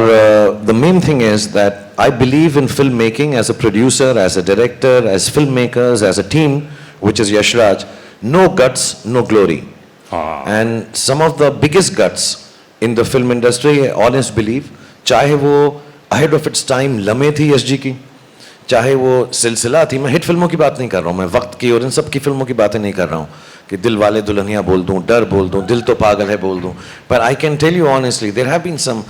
the main thing is that I believe in film making as a producer, as a director, as film makers, as a team which is Yashraj. No guts, no glory. And some of the biggest guts in the film industry, honest believe, चाहे वो ahead of its time लम्हे थी यश जी की, चाहे वो सिलसिला थी. मैं हिट फिल्मों की बात नहीं कर रहा हूँ, मैं वक्त की और इन सब की फिल्मों की बातें नहीं कर रहा हूँ कि दिल वाले दुल्हनिया बोल दूँ, डर बोल दूँ, दिल तो पागल है बोल दूँ. But I can tell you honestly, there have been some,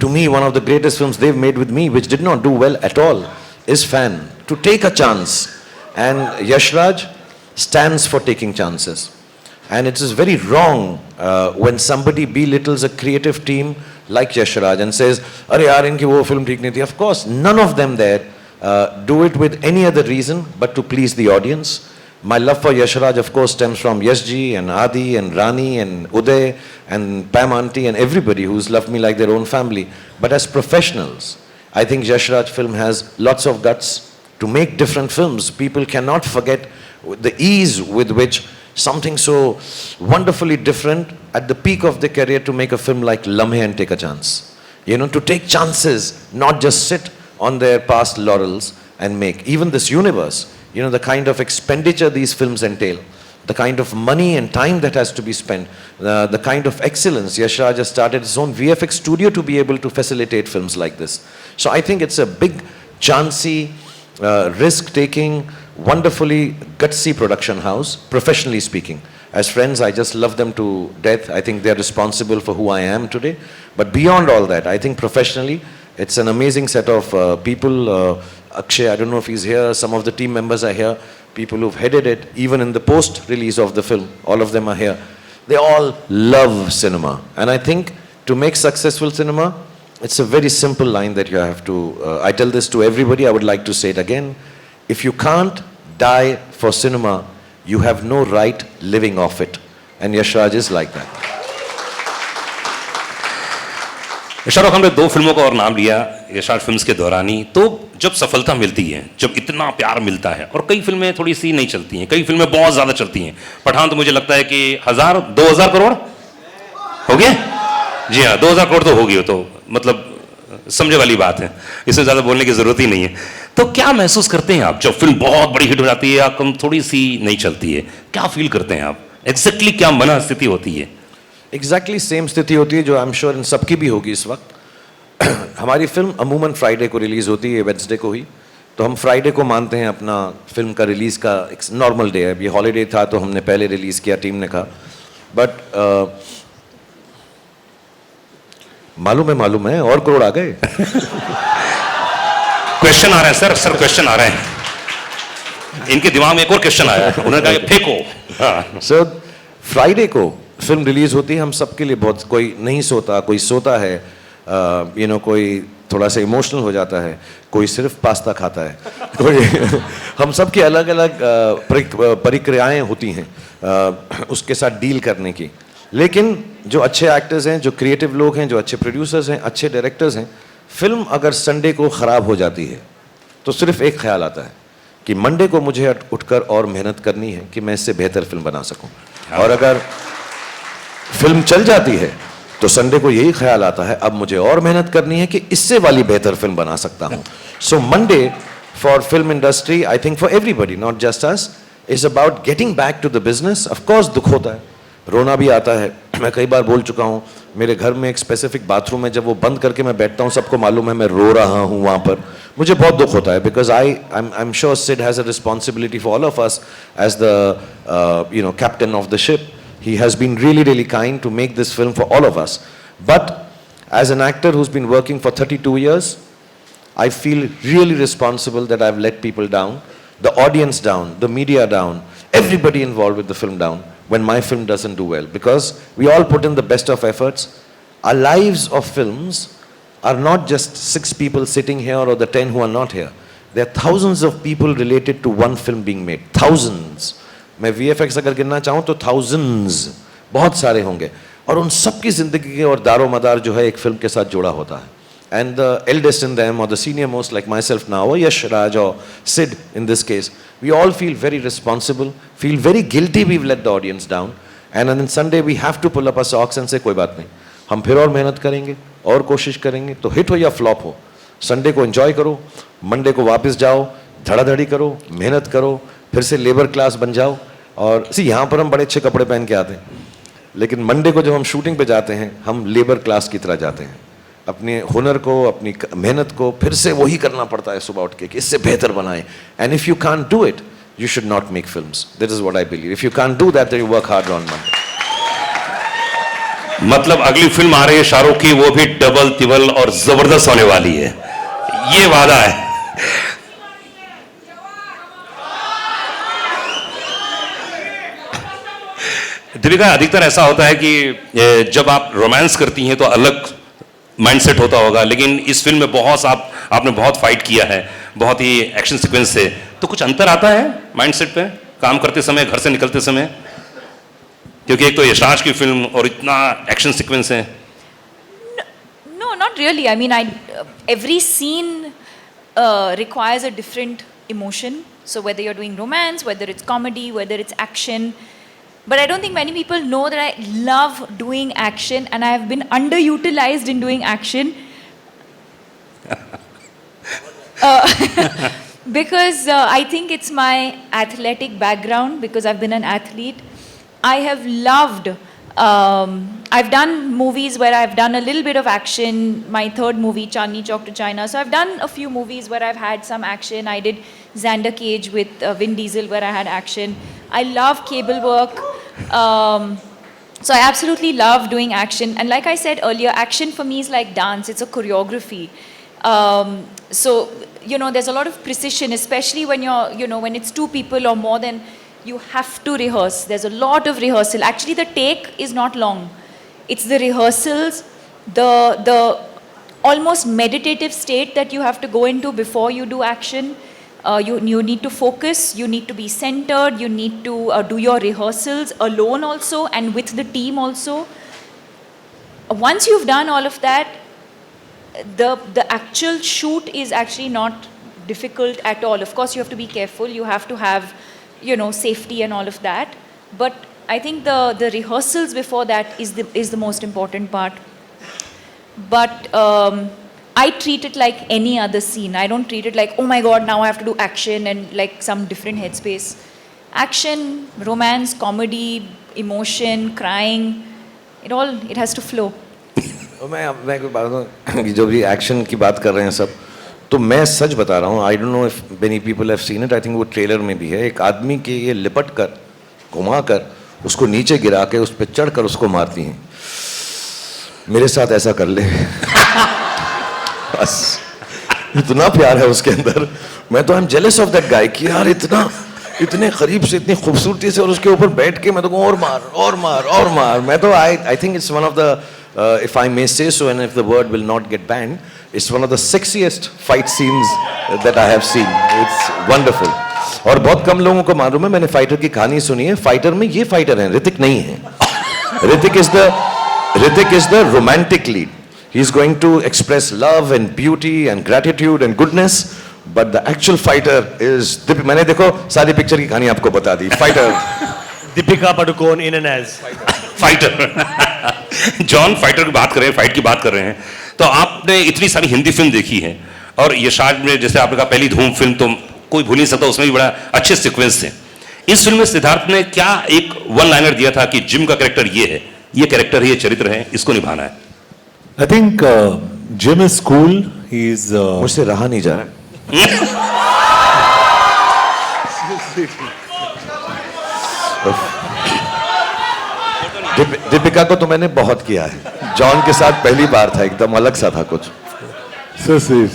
to me, one of the greatest films they've made with me, which did not do well at all, is Fan. To take a chance. And Yashraj stands for taking chances. And it is very wrong when somebody belittles a creative team like Yashraj and says, "Arey yaar, inki wo film theek nahi thi." Of course, none of them there do it with any other reason but to please the audience. My love for Yashraj, of course, stems from Yash ji and Adi and Rani and Uday and Pam Aunty and everybody who's loved me like their own family. But as professionals, I think Yashraj film has lots of guts to make different films. People cannot forget the ease with which something so wonderfully different at the peak of their career to make a film like Lamhe and take a chance. You know, to take chances, not just sit on their past laurels and make. Even this universe, you know, the kind of expenditure these films entail, the kind of money and time that has to be spent, the kind of excellence. Yashraj has started his own VFX studio to be able to facilitate films like this. So I think it's a big, chancy, risk-taking, wonderfully gutsy production house, professionally speaking. As friends, I just love them to death. I think they're responsible for who I am today. But beyond all that, I think professionally, it's an amazing set of people. Akshay, I don't know if he's here. Some of the team members are here. People who've headed it, even in the post-release of the film. All of them are here. They all love cinema. And I think to make successful cinema, it's a very simple line that you have to, I tell this to everybody, I would like to say it again. If you can't die for cinema, you have no right living off it. And Yash Raj is like that. Shahrukh Khan ने 2 फिल्मों का और नाम लिया Yash Raj films के दौरान ही। तो जब सफलता मिलती है, जब इतना प्यार मिलता है, और कई फिल्में थोड़ी सी नहीं चलती हैं, कई फिल्में बहुत ज़्यादा चलती हैं। पठान तो मुझे लगता है कि 2000 करोड़ हो गया। जी हाँ, 2000 करोड़ तो हो गई हो, तो मतलब समझे वाली बात है, इसमें ज़्यादा बोलने की ज़रूरत ही नहीं है। तो क्या महसूस करते हैं आप जब फिल्म बहुत बड़ी हिट हो जाती है या कम थोड़ी सी नहीं चलती है? क्या फील करते हैं आप? एग्जैक्टली क्या मन स्थिति होती है? एग्जैक्टली सेम स्थिति होती है जो आई एम श्योर इन सबकी भी होगी इस वक्त। हमारी फिल्म अमूमन फ्राइडे को रिलीज होती है, वेडनेसडे को ही, तो हम फ्राइडे को मानते हैं अपना फिल्म का रिलीज का एक नॉर्मल डे है। ये हॉलीडे था तो हमने पहले रिलीज किया, टीम ने कहा। बट मालूम है और करोड़ आ गए। क्वेश्चन आ रहे हैं सर क्वेश्चन आ रहे हैं, इनके दिमाग में एक और क्वेश्चन आया है, उन्होंने कहा फेंको। सर फ्राइडे को फिल्म रिलीज होती है, हम सबके लिए बहुत, कोई नहीं सोता, कोई सोता है, कोई थोड़ा सा इमोशनल हो जाता है, कोई सिर्फ पास्ता खाता है, कोई हम सब की अलग अलग प्रक्रियाएं होती हैं उसके साथ डील करने की। लेकिन जो अच्छे एक्टर्स हैं, जो क्रिएटिव लोग हैं, जो अच्छे प्रोड्यूसर्स हैं, अच्छे डायरेक्टर्स हैं, फिल्म अगर संडे को ख़राब हो जाती है तो सिर्फ एक ख्याल आता है कि मंडे को मुझे उठकर और मेहनत करनी है कि मैं इससे बेहतर फिल्म बना सकूं। और अगर फिल्म चल जाती है तो संडे को यही ख्याल आता है अब मुझे और मेहनत करनी है कि इससे वाली बेहतर फिल्म बना सकता हूं। So Monday for film industry, I think for everybody, not just us, is about getting back to the business. Of course दुख होता है, रोना भी आता है। मैं कई बार बोल चुका हूं, मेरे घर में एक स्पेसिफिक बाथरूम है, जब वो बंद करके मैं बैठता हूं सबको मालूम है मैं रो रहा हूं वहां पर, मुझे बहुत दुख होता है। Because I am sure Sid has a responsibility for all of us as the captain of the ship. He has been really kind to make this film for all of us. But as an actor who's been working for 32 years, I feel really responsible that I've let people down, the audience down, the media down, everybody involved with the film down when my film doesn't do well. Because we all put in the best of efforts. Our lives of films are not just 6 people sitting here or the 10 who are not here. There are thousands of people related to one film being made. Thousands. मैं VFX अगर गिनना चाहूँ तो thousands, बहुत सारे होंगे, और उन सबकी ज़िंदगी के और दारो मदार जो है एक फिल्म के साथ जुड़ा होता है। And the eldest in them or the senior most like myself now or Yash Raj or Sid in this case, we all feel very responsible, feel very guilty we've let the audience down, and on Sunday we have to pull up our socks and say कोई बात नहीं, हम फिर और मेहनत करेंगे और कोशिश करेंगे, तो हिट हो या फ्लॉप हो, संडे को एंजॉय करो, मंडे को वापस जाओ, धड़ाधड़ी करो, मेहनत करो, फिर से लेबर क्लास बन जाओ। और यहाँ पर हम बड़े अच्छे कपड़े पहन के आते हैं, लेकिन मंडे को जब हम शूटिंग पे जाते हैं हम लेबर क्लास की तरह जाते हैं। अपने हुनर को, अपनी मेहनत को फिर से वही करना पड़ता है सुबह उठ के कि इससे बेहतर बनाएं। And if you can't do it you should not make films. That is what I believe. If you can't do that you work hard on Monday. मतलब अगली फिल्म आ रही है शाहरुख की, वो भी डबल तिबल और जबरदस्त होने वाली है, ये वादा है। दीपिका, अधिकतर ऐसा होता है कि जब आप रोमांस करती हैं तो अलग माइंडसेट होता होगा, लेकिन इस फिल्म में आपने बहुत फाइट किया है, बहुत ही एक्शन सीक्वेंस से, तो कुछ अंतर आता है माइंडसेट पे काम करते समय, घर से निकलते समय? क्योंकि एक तो यश राज की फिल्म और इतना एक्शन सीक्वेंस है। No, not really. I mean, every scene requires a different emotion. So whether you're doing romance, whether it's comedy, whether it's action, but I don't think many people know that I love doing action and I have been underutilized in doing action. Because I think it's my athletic background, because I've been an athlete. I have loved, I've done movies where I've done a little bit of action. My third movie, Chandni Chowk to China. So I've done a few movies where I've had some action. I did Xander Cage with Vin Diesel where I had action. I love cable work. So I absolutely love doing action. And like I said earlier, action for me is like dance. It's a choreography. So, there's a lot of precision, especially when when it's 2 people or more than, you have to rehearse. There's a lot of rehearsal. Actually, the take is not long. It's the rehearsals, the almost meditative state that you have to go into before you do action. You need to focus, you need to be centered, you need to do your rehearsals alone also and with the team also. Once you've done all of that, the actual shoot is actually not difficult at all. Of course, you have to be careful. You have to have, safety and all of that. But I think the rehearsals before that is the most important part. But I treat it like any other scene. I don't treat it like, oh my God, now I have to do action and like some different headspace. Action, romance, comedy, emotion, crying, it has to flow. मैं कोई बात बताऊं कि जो भी action की बात कर रहे हैं सब, तो मैं सच बता रहा हूँ, I don't know if many people have seen it, I think वो ट्रेलर में भी है, एक आदमी के ये लिपट कर घुमा कर उसको नीचे गिरा के उस पर चढ़ कर उसको मारती हैं. मेरे साथ ऐसा कर ले. बस इतना प्यार है उसके अंदर. मैं तो I am jealous of that guy कि यार इतने करीब से इतनी खूबसूरती से और उसके ऊपर बैठ के मैं तो और मार और मार और मार. मैं तो I think it's one of the if I may say so, and if the word will not get banned, it's one of the sexiest fight scenes that I have seen. It's wonderful. और बहुत कम लोगों को मालूम है, मैंने fighter की कहानी सुनी है. फाइटर में ये फाइटर हैं, ऋतिक नहीं है. Hrithik is the romantic lead. He's going to express love and beauty and gratitude and goodness, but the actual fighter is मैंने देखो सारी पिक्चर की कहानी आपको बता दी. Fighter Deepika Padukone in and as Fighter. John, Fighter की बात कर रहे हैं, फाइट की बात कर रहे हैं, तो आपने इतनी सारी हिंदी फिल्म देखी है और यशाज में जैसे आपने कहा पहली धूम फिल्म तो कोई भूल नहीं सकता, उसमें भी बड़ा अच्छे सीक्वेंस थे. इस फिल्म में सिद्धार्थ ने क्या एक वन लाइनर दिया था कि जिम का कैरेक्टर ये है, ये कैरेक्टर है, ये चरित्र है, इसको निभाना है. I think gym is cool. He is मुझसे रहा नहीं जा रहा. दीपिका को तो मैंने बहुत किया है. जॉन के साथ पहली बार था, एकदम अलग सा था कुछ. So sweet.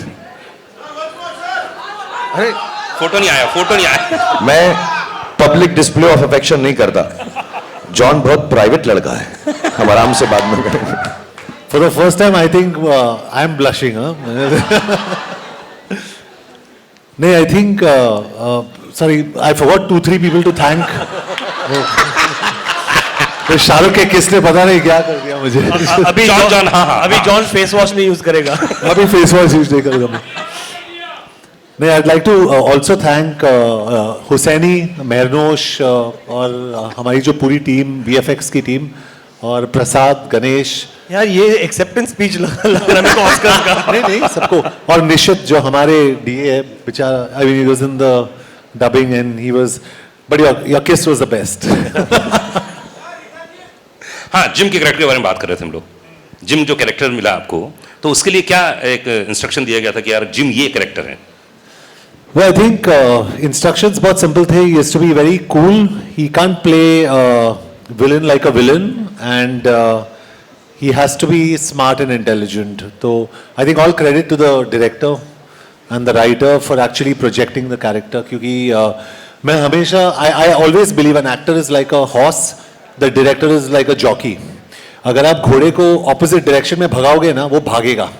अरे फोटो नहीं आया. मैं पब्लिक डिस्प्ले ऑफ अफेक्शन नहीं करता. जॉन बहुत प्राइवेट लड़का है, हम आराम से बात में करेंगे. For the first time I think I am blushing. नहीं, I think sorry, I forgot 2-3 people to thank. तो शाहरुख के किसने पता नहीं क्या कर दिया मुझे. अभी जॉन, हाँ. अभी जॉन फेस वॉश नहीं यूज करेगा. अभी फेस वॉश यूज नहीं करेगा मैं. नहीं, I'd like to also thank Husaini, मेहरनोश और हमारी जो पूरी टीम, VFX की टीम, और प्रसाद, गणेश. यार ये एक्सेप्टेंस स्पीच लग रहा है मेरे को ऑस्कर का. नहीं सबको. और निशित जो हमारे DA है बेचारा, I mean he was in the dubbing and he was, but your kiss was the best. हाँ, जिम के कैरेक्टर के बारे में बात कर रहे थे हम लोग. जिम जो कैरेक्टर मिला आपको, तो उसके लिए क्या एक इंस्ट्रक्शन दिया गया था कि यार जिम ये कैरेक्टर है? Well, I think instructions बहुत simple थे. He has to be very cool. He can't play villain like a villain, and he has to be smart and intelligent. So I think all credit to the director and the writer for actually projecting the character. क्योंकि मैं हमेशा I always believe an actor is like a horse, the director is like a jockey. अगर आप घोड़े को opposite direction में भगाओगे ना, वो भागेगा.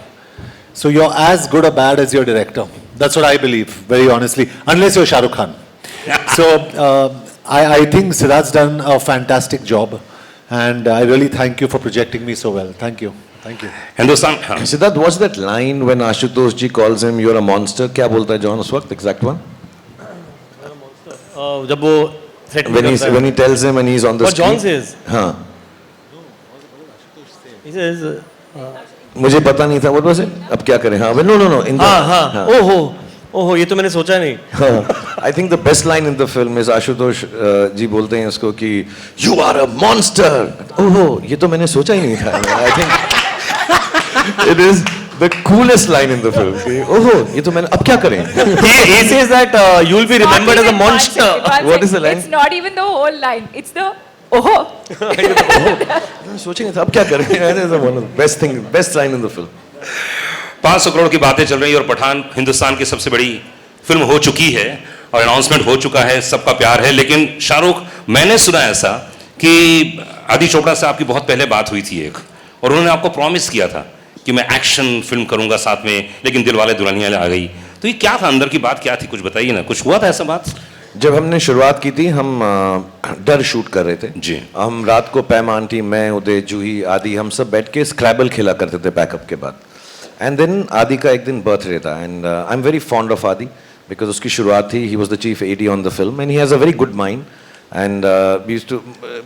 So you're as good or bad as your director. That's what I believe, very honestly. Unless you're Shah Rukh Khan. So I think Siddharth's done a fantastic job, and I really thank you for projecting me so well. Thank you. Thank you. Hindustan. हाँ. Siddharth, what's that line when Ashutosh ji calls him you're a monster? क्या बोलता है John उस वक्त? Exact one. जब वो threat When he tells him and he's on the What screen. John says. हाँ. He says. मुझे पता नहीं था. What was it? अब क्या करें? हाँ. No. In the, हाँ. ओहो ये तो मैंने सोचा नहीं. I think the best line in the film is Ashutosh जी बोलते हैं उसको कि you are a monster. ओहो ये तो मैंने सोचा ही नहीं था. I think it is the coolest line in the film. कि, ओहो ये तो मैंने अब क्या करें? He says that you'll be remembered as a monster. What is the line? It's not even the whole line. It's the oh. सोचे नहीं था अब क्या करें? That is one of the best line in the film. 500 crore की बातें चल रही हैं और पठान हिंदुस्तान की सबसे बड़ी फिल्म हो चुकी है और अनाउंसमेंट हो चुका है, सबका प्यार है. लेकिन शाहरुख, मैंने सुना ऐसा कि आदि चोपड़ा से आपकी बहुत पहले बात हुई थी एक, और उन्होंने आपको प्रॉमिस किया था कि मैं एक्शन फिल्म करूंगा साथ में, लेकिन दिलवाले दुल्हनिया ले आ गई. तो तो ये क्या था, अंदर की बात क्या थी, कुछ बताइए ना, कुछ हुआ था ऐसा बात? जब हमने शुरुआत की थी हम डर शूट कर रहे थे जी। हम रात को पैम आंटी, मैं, उदय, जूही, आदि हम सब बैठ के स्क्रैबल खेला करते थे पैकअप के बाद. एंड देन आदि का एक दिन बर्थडे था and I am very fond of Adi because उसकी शुरुआत थी. He was the chief AD on the film and he has a very good mind and used to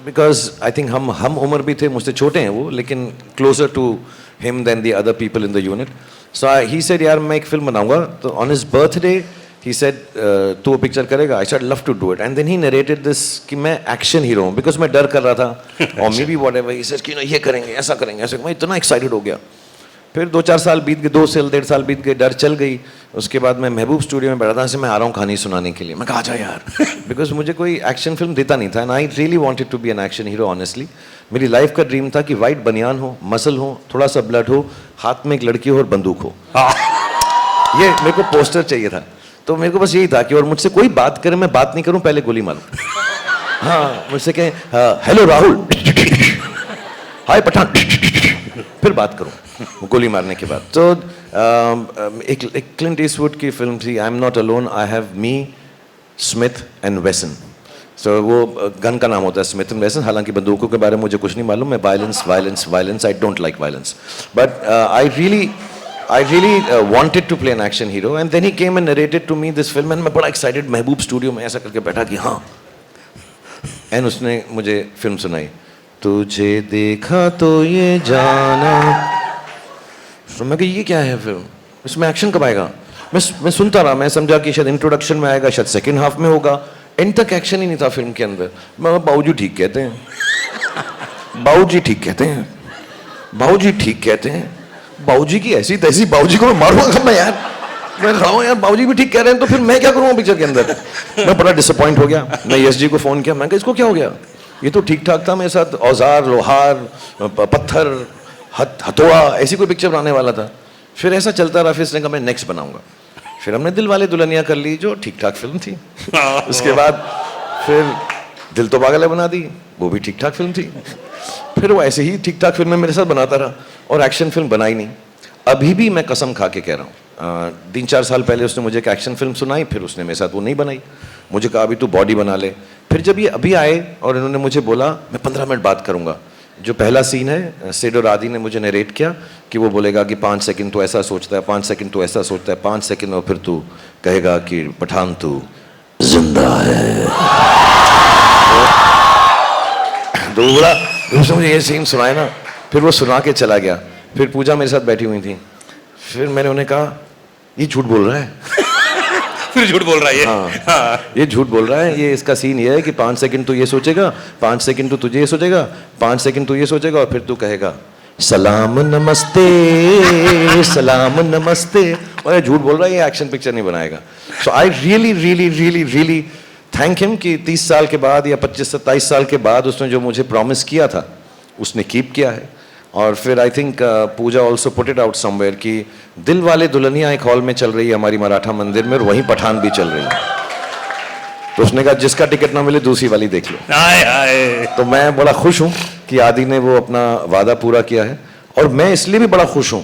because I think हम उम्र भी थे, मुझसे छोटे हैं वो, लेकिन closer to him than the other people in the unit. So he said यार मैं एक फिल्म बनाऊंगा. तो on his birthday he said तू वो पिक्चर करेगा. I said love to do it and then he narrated this कि मैं एक्शन हीरो हूँ बिकॉज मैं डर कर रहा था और may be what ever. He said कि ना ये करेंगे, ऐसा करेंगे, ऐसा. मैं इतना एक्साइटेड हो गया. फिर 2-4 साल बीत गए, 2 से 1.5 साल बीत गए, डर चल गई. उसके बाद मैं महबूब स्टूडियो में बैठा था, मैं आ रहा हूँ कहानी सुनाने के लिए. मैं कहा जा यार बिकॉज मुझे कोई एक्शन फिल्म देता नहीं था and I really wanted to be an action hero. Honestly मेरी लाइफ का ड्रीम था कि वाइट बनियान हो, मसल हो, थोड़ा सा ब्लड हो, हाथ में एक लड़की हो और बंदूक हो. ये मेरे को पोस्टर चाहिए था. तो मेरे को बस यही था कि और मुझसे कोई बात करे, मैं बात नहीं करूं, पहले गोली मारूं. हाँ, मुझसे कहें हेलो राहुल, हाय पठान, फिर बात करूं गोली मारने के बाद. तो एक क्लिंट ईस्टवुड की फिल्म थी I am not alone, I have me, Smith and Wesson. So वो गन का नाम होता है स्मिथ एंड वेसन. हालांकि बंदूकों के बारे में मुझे कुछ नहीं मालूम. मैं violence I don't like violence. But I really wanted to play an action hero and then he came and narrated to me this film and मैं बड़ा excited महबूब स्टूडियो में ऐसा करके बैठा कि हाँ. and उसने मुझे फिल्म सुनाई, तुझे देखा तो ये जाना. तो मैं कहा ये क्या है फिल्म, इसमें एक्शन कब आएगा. मैं सुनता रहा, मैं समझा कि शायद इंट्रोडक्शन में आएगा, शायद सेकेंड हाफ में होगा. एंड तक एक्शन ही नहीं था फिल्म के अंदर. मैं बाबूजी ठीक कहते हैं, बाबूजी ठीक कहते हैं, बाबूजी ठीक कहते हैं. बाबूजी की ऐसी तैसी, बाबूजी को मैं मारूंगा कब मैं यार. मैं रहा हूँ यार, बाबूजी भी ठीक कह रहे हैं तो फिर मैं क्या करूँगा पिक्चर के अंदर. मैं बड़ा डिसअपॉइंट हो गया. मैं यश जी को फ़ोन किया, मैं कहा इसको क्या हो गया, ये तो ठीक ठाक था मेरे साथ, औजार, लोहार, पत्थर, हथौड़ा, ऐसी कोई पिक्चर बनाने वाला था. फिर ऐसा चलता रहा. फिर इसने कहा मैं नेक्स्ट बनाऊंगा. फिर हमने दिल वाले दुल्हनिया कर ली जो ठीक ठाक फिल्म थी. उसके बाद फिर दिल तो पागल है बना दी, वो भी ठीक ठाक फिल्म थी. फिर वो ऐसे ही ठीक ठाक फिल्में मेरे साथ बनाता रहा और एक्शन फिल्म बनाई नहीं. अभी भी मैं कसम खा के कह रहा हूँ, 3-4 साल पहले उसने मुझे एक एक्शन फिल्म सुनाई, फिर उसने मेरे साथ वो नहीं बनाई. मुझे कहा अभी तू बॉडी बना ले. फिर जब ये अभी आए और इन्होंने मुझे बोला मैं 15 मिनट बात करूँगा. जो पहला सीन है सेड और आदि ने मुझे नरेट किया कि वो बोलेगा कि 5 सेकंड तो ऐसा सोचता है, 5 सेकंड तो ऐसा सोचता है, 5 सेकंड में फिर तू कहेगा कि पठान तू जिंदा है. तो बोला उसने मुझे ये सीन सुनाया ना, फिर वो सुना के चला गया. फिर पूजा मेरे साथ बैठी हुई थी. फिर मैंने उन्हें कहा ये झूठ बोल रहा है. फिर झूठ बोल रहा है ये. हाँ, ये झूठ बोल रहा है. ये इसका सीन ये है कि 5 सेकंड तो ये सोचेगा, 5 सेकंड तो तुझे ये सोचेगा, 5 सेकंड तो ये सोचेगा और फिर तू कहेगा सलाम नमस्ते, सलाम नमस्ते. और ये झूठ बोल रहा है, ये एक्शन पिक्चर नहीं बनाएगा. सो आई रियली थैंक हिम कि 30 साल के बाद या 25-27 साल के बाद उसने जो मुझे प्रॉमिस किया था उसने कीप किया है. और फिर I think Pooja also put it out somewhere कि दिल वाले दुल्हनिया एक हॉल में चल रही है हमारी मराठा मंदिर में और वहीं पठान भी चल रही है. तो उसने कहा जिसका टिकट ना मिले दूसरी वाली देख लो. तो मैं बड़ा खुश हूँ कि आदि ने वो अपना वादा पूरा किया है. और मैं इसलिए भी बड़ा खुश हूँ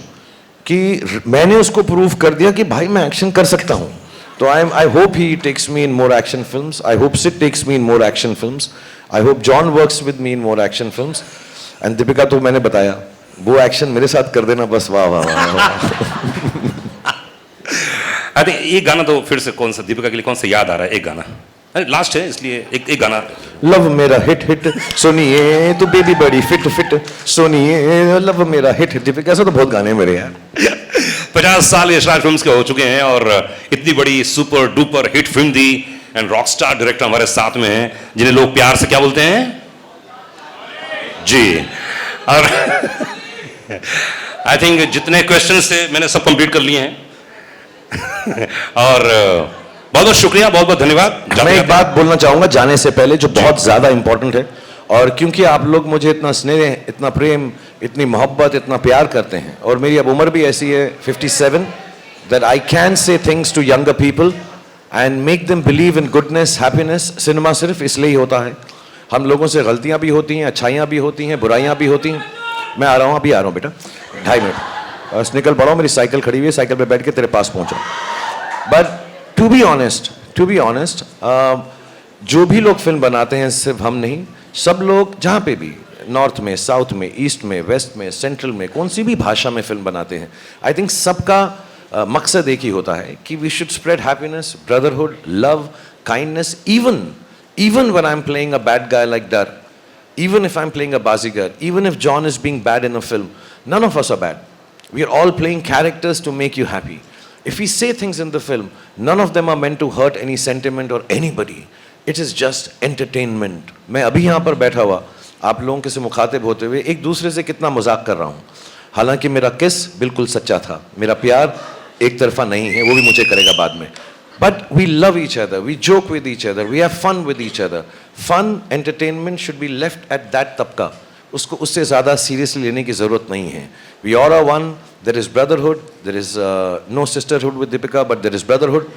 कि मैंने उसको प्रूव कर दिया कि भाई मैं एक्शन कर सकता हूँ. तो I hope he takes me in more action films. I hope Sid takes me in more action films. I hope John works with me in more action films. And Deepika तो मैंने बताया वो एक्शन मेरे साथ कर देना बस. वाह वाह वाह. आई थिंक ये गाना तो फिर से कौन सा दीपिका के लिए कौन सा याद आ रहा है, एक गाना लास्ट है इसलिए एक गाना. लव मेरा हिट सुनिए तो बेबी बड़ी फिट सुनिए लव मेरा हिट. दीपिका ऐसा तो बहुत गाने मेरे यार. 50 साल यशराज फिल्म्स के हो चुके हैं और इतनी बड़ी super duper hit film the and rock star director हमारे साथ में हैं जिन्हें लोग प्यार से क्या बोलते हैं जी. और आई थिंक जितने क्वेश्चंस थे मैंने सब कंप्लीट कर लिए हैं. और बहुत बहुत शुक्रिया, बहुत बहुत धन्यवाद. मैं एक बात बोलना चाहूंगा जाने से पहले जो बहुत ज्यादा इंपॉर्टेंट है. और क्योंकि आप लोग मुझे इतना स्नेह, इतना प्रेम, इतनी मोहब्बत, इतना प्यार करते हैं और मेरी अब उम्र भी ऐसी है 57 that I can say things to younger people and make them believe in goodness, happiness. Cinema सिर्फ इसलिए ही होता है. हम लोगों से गलतियां भी होती हैं, अच्छाइयां भी होती हैं, बुराइयां भी होती हैं. मैं आ रहा हूं, अभी आ रहा हूं बेटा, 2.5 मिनट. बस निकल पड़ा हूं, मेरी साइकिल खड़ी हुई है, साइकिल पे बैठ के तेरे पास पहुंचा. बट टू बी ऑनेस्ट जो भी लोग फिल्म बनाते हैं, सिर्फ हम नहीं, सब लोग जहाँ पे भी, नॉर्थ में, साउथ में, ईस्ट में, वेस्ट में, सेंट्रल में, कौन सी भी भाषा में फिल्म बनाते हैं, आई थिंक सबका मकसद एक ही होता है कि we should spread happiness, brotherhood, love, kindness. Even when I'm playing a bad guy like Dar, even if I'm playing a Bazigar, even if John is being bad in a film, none of us are bad. We are all playing characters to make you happy. If we say things in the film, none of them are meant to hurt any sentiment or anybody. It is just entertainment. मैं अभी यहाँ पर बैठा हुआ आप लोगों के से मुखातिब होते हुए एक दूसरे से कितना मजाक कर रहा हूँ. हालांकि मेरा किस बिल्कुल सच्चा था, मेरा प्यार एक तरफा नहीं है, वो भी मुझे करेगा बाद में. But we love each other, we joke with each other, we have fun with each other. Fun, entertainment should be left at that तबका. उसको उससे ज़्यादा seriously लेने की ज़रूरत नहीं है. We all are one, there is brotherhood, there is no sisterhood with Deepika, but there is brotherhood.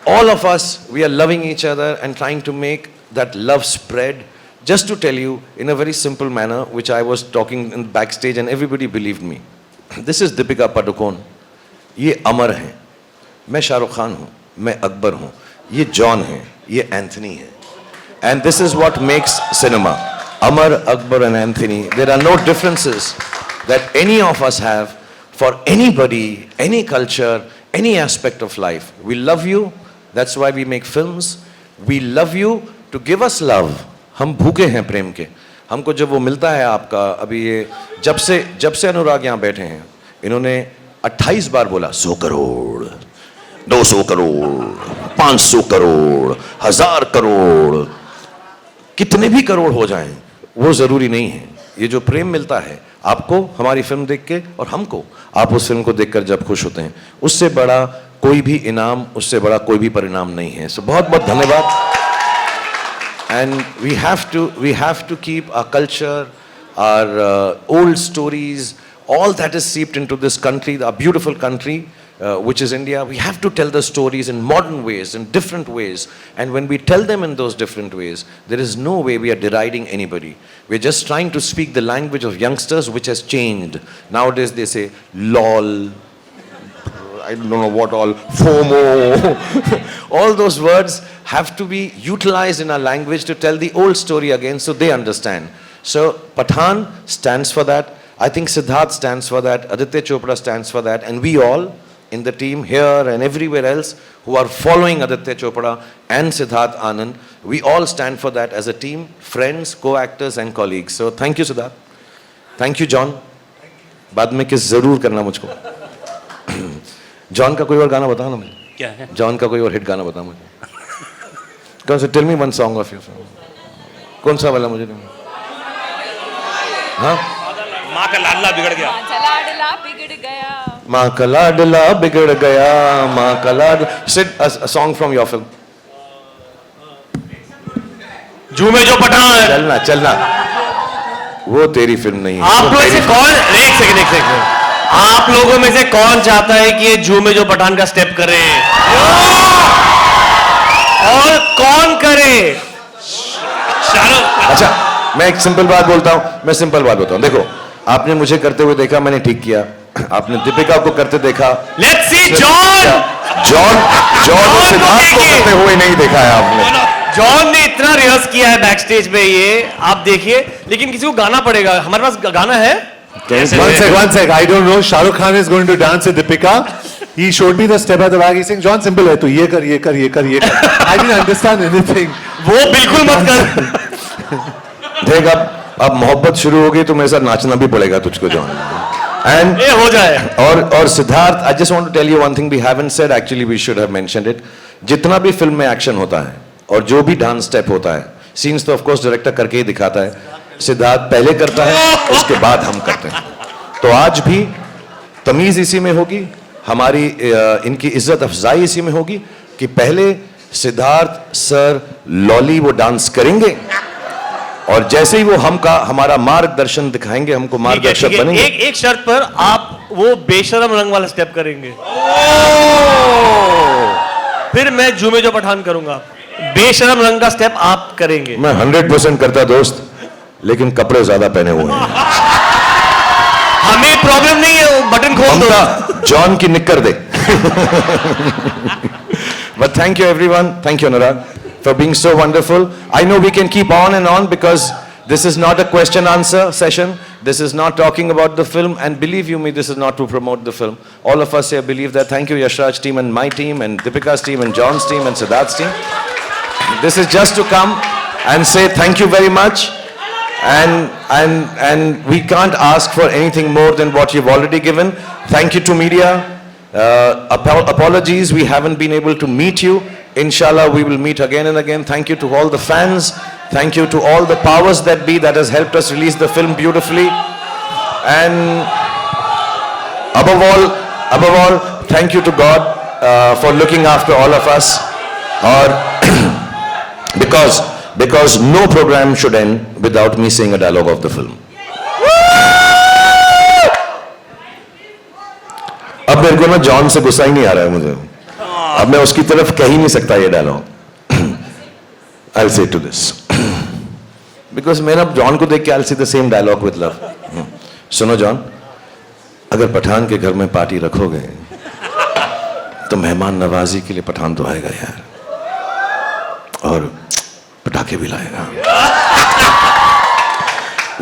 All of us, we are loving each other and trying to make that love spread. Just to tell you in a very simple manner, which I was talking in backstage and everybody believed me. This is Deepika Padukone. ये अमर हैं. मैं शाहरुख खान हूँ, मैं अकबर हूँ, ये John है, ये Anthony है. And this is what makes cinema. Amar, Akbar and Anthony, there are no differences that any of us have for anybody, any culture, any aspect of life. We love you, that's why we make films. We love you to give us love. हम भूखे हैं प्रेम के. हमको जब वो मिलता है आपका, अभी ये जब से अनुराग यहाँ बैठे हैं, इन्होंने 28 बार बोला 100 करोड़, 200 करोड़, 500 करोड़, 1000 करोड़, कितने भी करोड़ हो जाएं, वो जरूरी नहीं है. ये जो प्रेम मिलता है आपको हमारी फिल्म देख के, और हमको आप उस फिल्म को देखकर जब खुश होते हैं, उससे बड़ा कोई भी इनाम, उससे बड़ा कोई भी परिणाम नहीं है. सो बहुत बहुत धन्यवाद. And we have to keep our culture, our old stories, all that is seeped into this country, our beautiful country, which is India. We have to tell the stories in modern ways, in different ways. And when we tell them in those different ways, there is no way we are deriding anybody. We're just trying to speak the language of youngsters, which has changed. Nowadays they say lol, I don't know what all, FOMO. All those words have to be utilized in our language to tell the old story again so they understand. So Pathaan stands for that. I think Siddharth stands for that, Aditya Chopra stands for that, and we all in the team here and everywhere else who are following Aditya Chopra and Siddharth Anand, we all stand for that as a team, friends, co-actors and colleagues. So thank you Siddharth. Thank you John. बाद में किस जरूर करना मुझको. John का कोई और गाना बताओ ना मुझे. क्या है? जॉन का कोई और हिट गाना बताओ मुझे. कौन सा? Tell me one song of your. कौन सा वाला मुझे? हाँ, माँ का लाडला बिगड़ गया. लाडला बिगड़ गया. माँ का लाडला बिगड़ गया, माँ का लाड. Sit a song from your film. झूमे जो पठान. चलना. वो तेरी फिल्म नहीं है. आप लोग से कौन, एक सेकंड, आप लोगों में से कौन चाहता है कि ये झूमे जो पठान का स्टेप करे? और कौन करे? अच्छा, मैं एक सिंपल बात बोलता हूँ. देखो, आपने मुझे करते हुए देखा, मैंने ठीक किया. आपने दीपिका को करते देखा. लेट्स सी जॉन और सिद्धार्थ को करते हुए नहीं देखा है आपने. जॉन ने इतना रिहर्स किया है बैकस्टेज में, ये आप देखिए. लेकिन किसी को गाना पड़ेगा. हमारे पास गाना है. One sec. I don't know. Shahrukh Khan is going to dance with Deepika. He showed me the step at the back. He's saying, John, simple है. तो ये कर. I didn't understand anything. वो बिल्कुल मत कर. देख, अब मोहब्बत शुरू हो गई तो मेरे साथ नाचना भी पड़ेगा तुझको जॉन. एंड ये हो जाए. और Siddharth, I just want to tell you one thing we haven't said, actually we should have mentioned it. जितना भी फिल्म में एक्शन होता है और जो भी डांस स्टेप होता है, सीन्स तो ऑफ कोर्स डायरेक्टर करके ही दिखाता है. सिद्धार्थ पहले करता है, उसके बाद हम करते हैं. तो आज भी तमीज इसी में होगी, हमारी इनकी इज्जत अफजाई इसी में होगी कि पहले सिद्धार्थ सर लॉली वो डांस करेंगे, और जैसे ही वो हमारा मार्गदर्शन दिखाएंगे, हमको मार्गदर्शक बनेंगे. एक शर्त पर आप वो बेशरम रंग वाला स्टेप करेंगे. फिर मैं झूमे जो पठान करूंगा. बेशरम रंग का स्टेप आप करेंगे. मैं 100% करता दोस्त, लेकिन कपड़े ज्यादा पहने हुए हैं. हमें प्रॉब्लम नहीं है, बटन खोल दो। ममता जॉन की निक्कर दे। But thank you everyone. Thank you Anurag for being so wonderful. I know we can keep on and on because this is not a question answer session. This is not talking about the film, and believe you me, this is not to promote the film. All of us here believe that. Thank you Yashraj team and my team and Deepika's team and John's team and Siddharth's team. This is just to come and say thank you very much. And we can't ask for anything more than what you've already given. Thank you to media. Apologies, we haven't been able to meet you. Inshallah, we will meet again and again. Thank you to all the fans. Thank you to all the powers that be that has helped us release the film beautifully. And above all, thank you to God for looking after all of us. Or because no program should end without me saying a dialogue of the film. अब मेरे को ना John से गुस्सा ही नहीं आ रहा है मुझे, अब मैं उसकी तरफ कह ही नहीं सकता ये dialogue. I'll say to this because मैं अब जॉन को देख के I'll say the same dialogue with love. सुनो जॉन, अगर पठान के घर में पार्टी रखोगे तो मेहमान नवाजी के लिए पठान तो आएगा यार, और पटाखे भी लाएगा।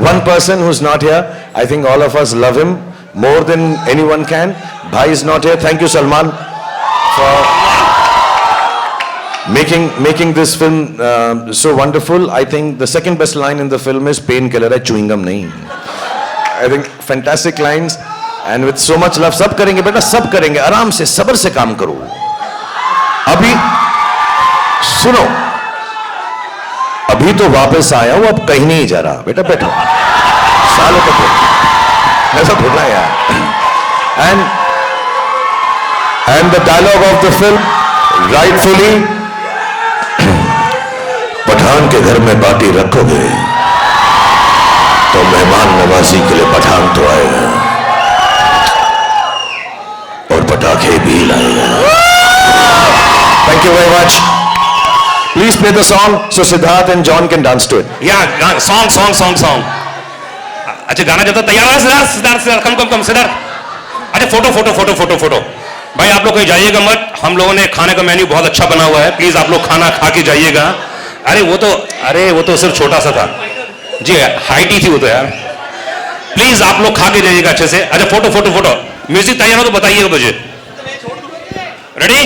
One person who's not here, I think all of us love him more than anyone can. Bhai is not here. Thank you Salman for making this film so wonderful. I think the second best line in the film is painkiller है, chewing gum नहीं। I think fantastic lines and with so much love. सब करेंगे बेटा, सब करेंगे, आराम से सब्र से काम करो। अभी सुनो, अभी तो वापस आया हूं, अब कहीं नहीं जा रहा बेटा, बैठो सालों तक ऐसा थोड़ा यार। And the dialogue of the film, rightfully, Pathan के घर में पार्टी रखोगे तो मेहमान नवाजी के लिए पठान तो आएगा और पटाखे भी लाएगा। Thank you very much. Please play the song so Siddharth and John can dance to it. Yeah, song. अच्छा गाना जब तक तैयार है सिद्धार्थ कम सिद्धार्थ। अच्छा फोटो भाई, आप लोग कहीं जाइएगा मत, हम लोगों ने खाने का मेन्यू बहुत अच्छा बना हुआ है, प्लीज आप लोग खाना खा के जाइएगा। अरे वो तो सिर्फ छोटा सा था जी, हाइट ही थी वो तो यार। प्लीज आप लोग खा के जाइएगा अच्छे से। अच्छा फोटो म्यूजिक तैयार हो तो बताइएगा मुझे। रेडी?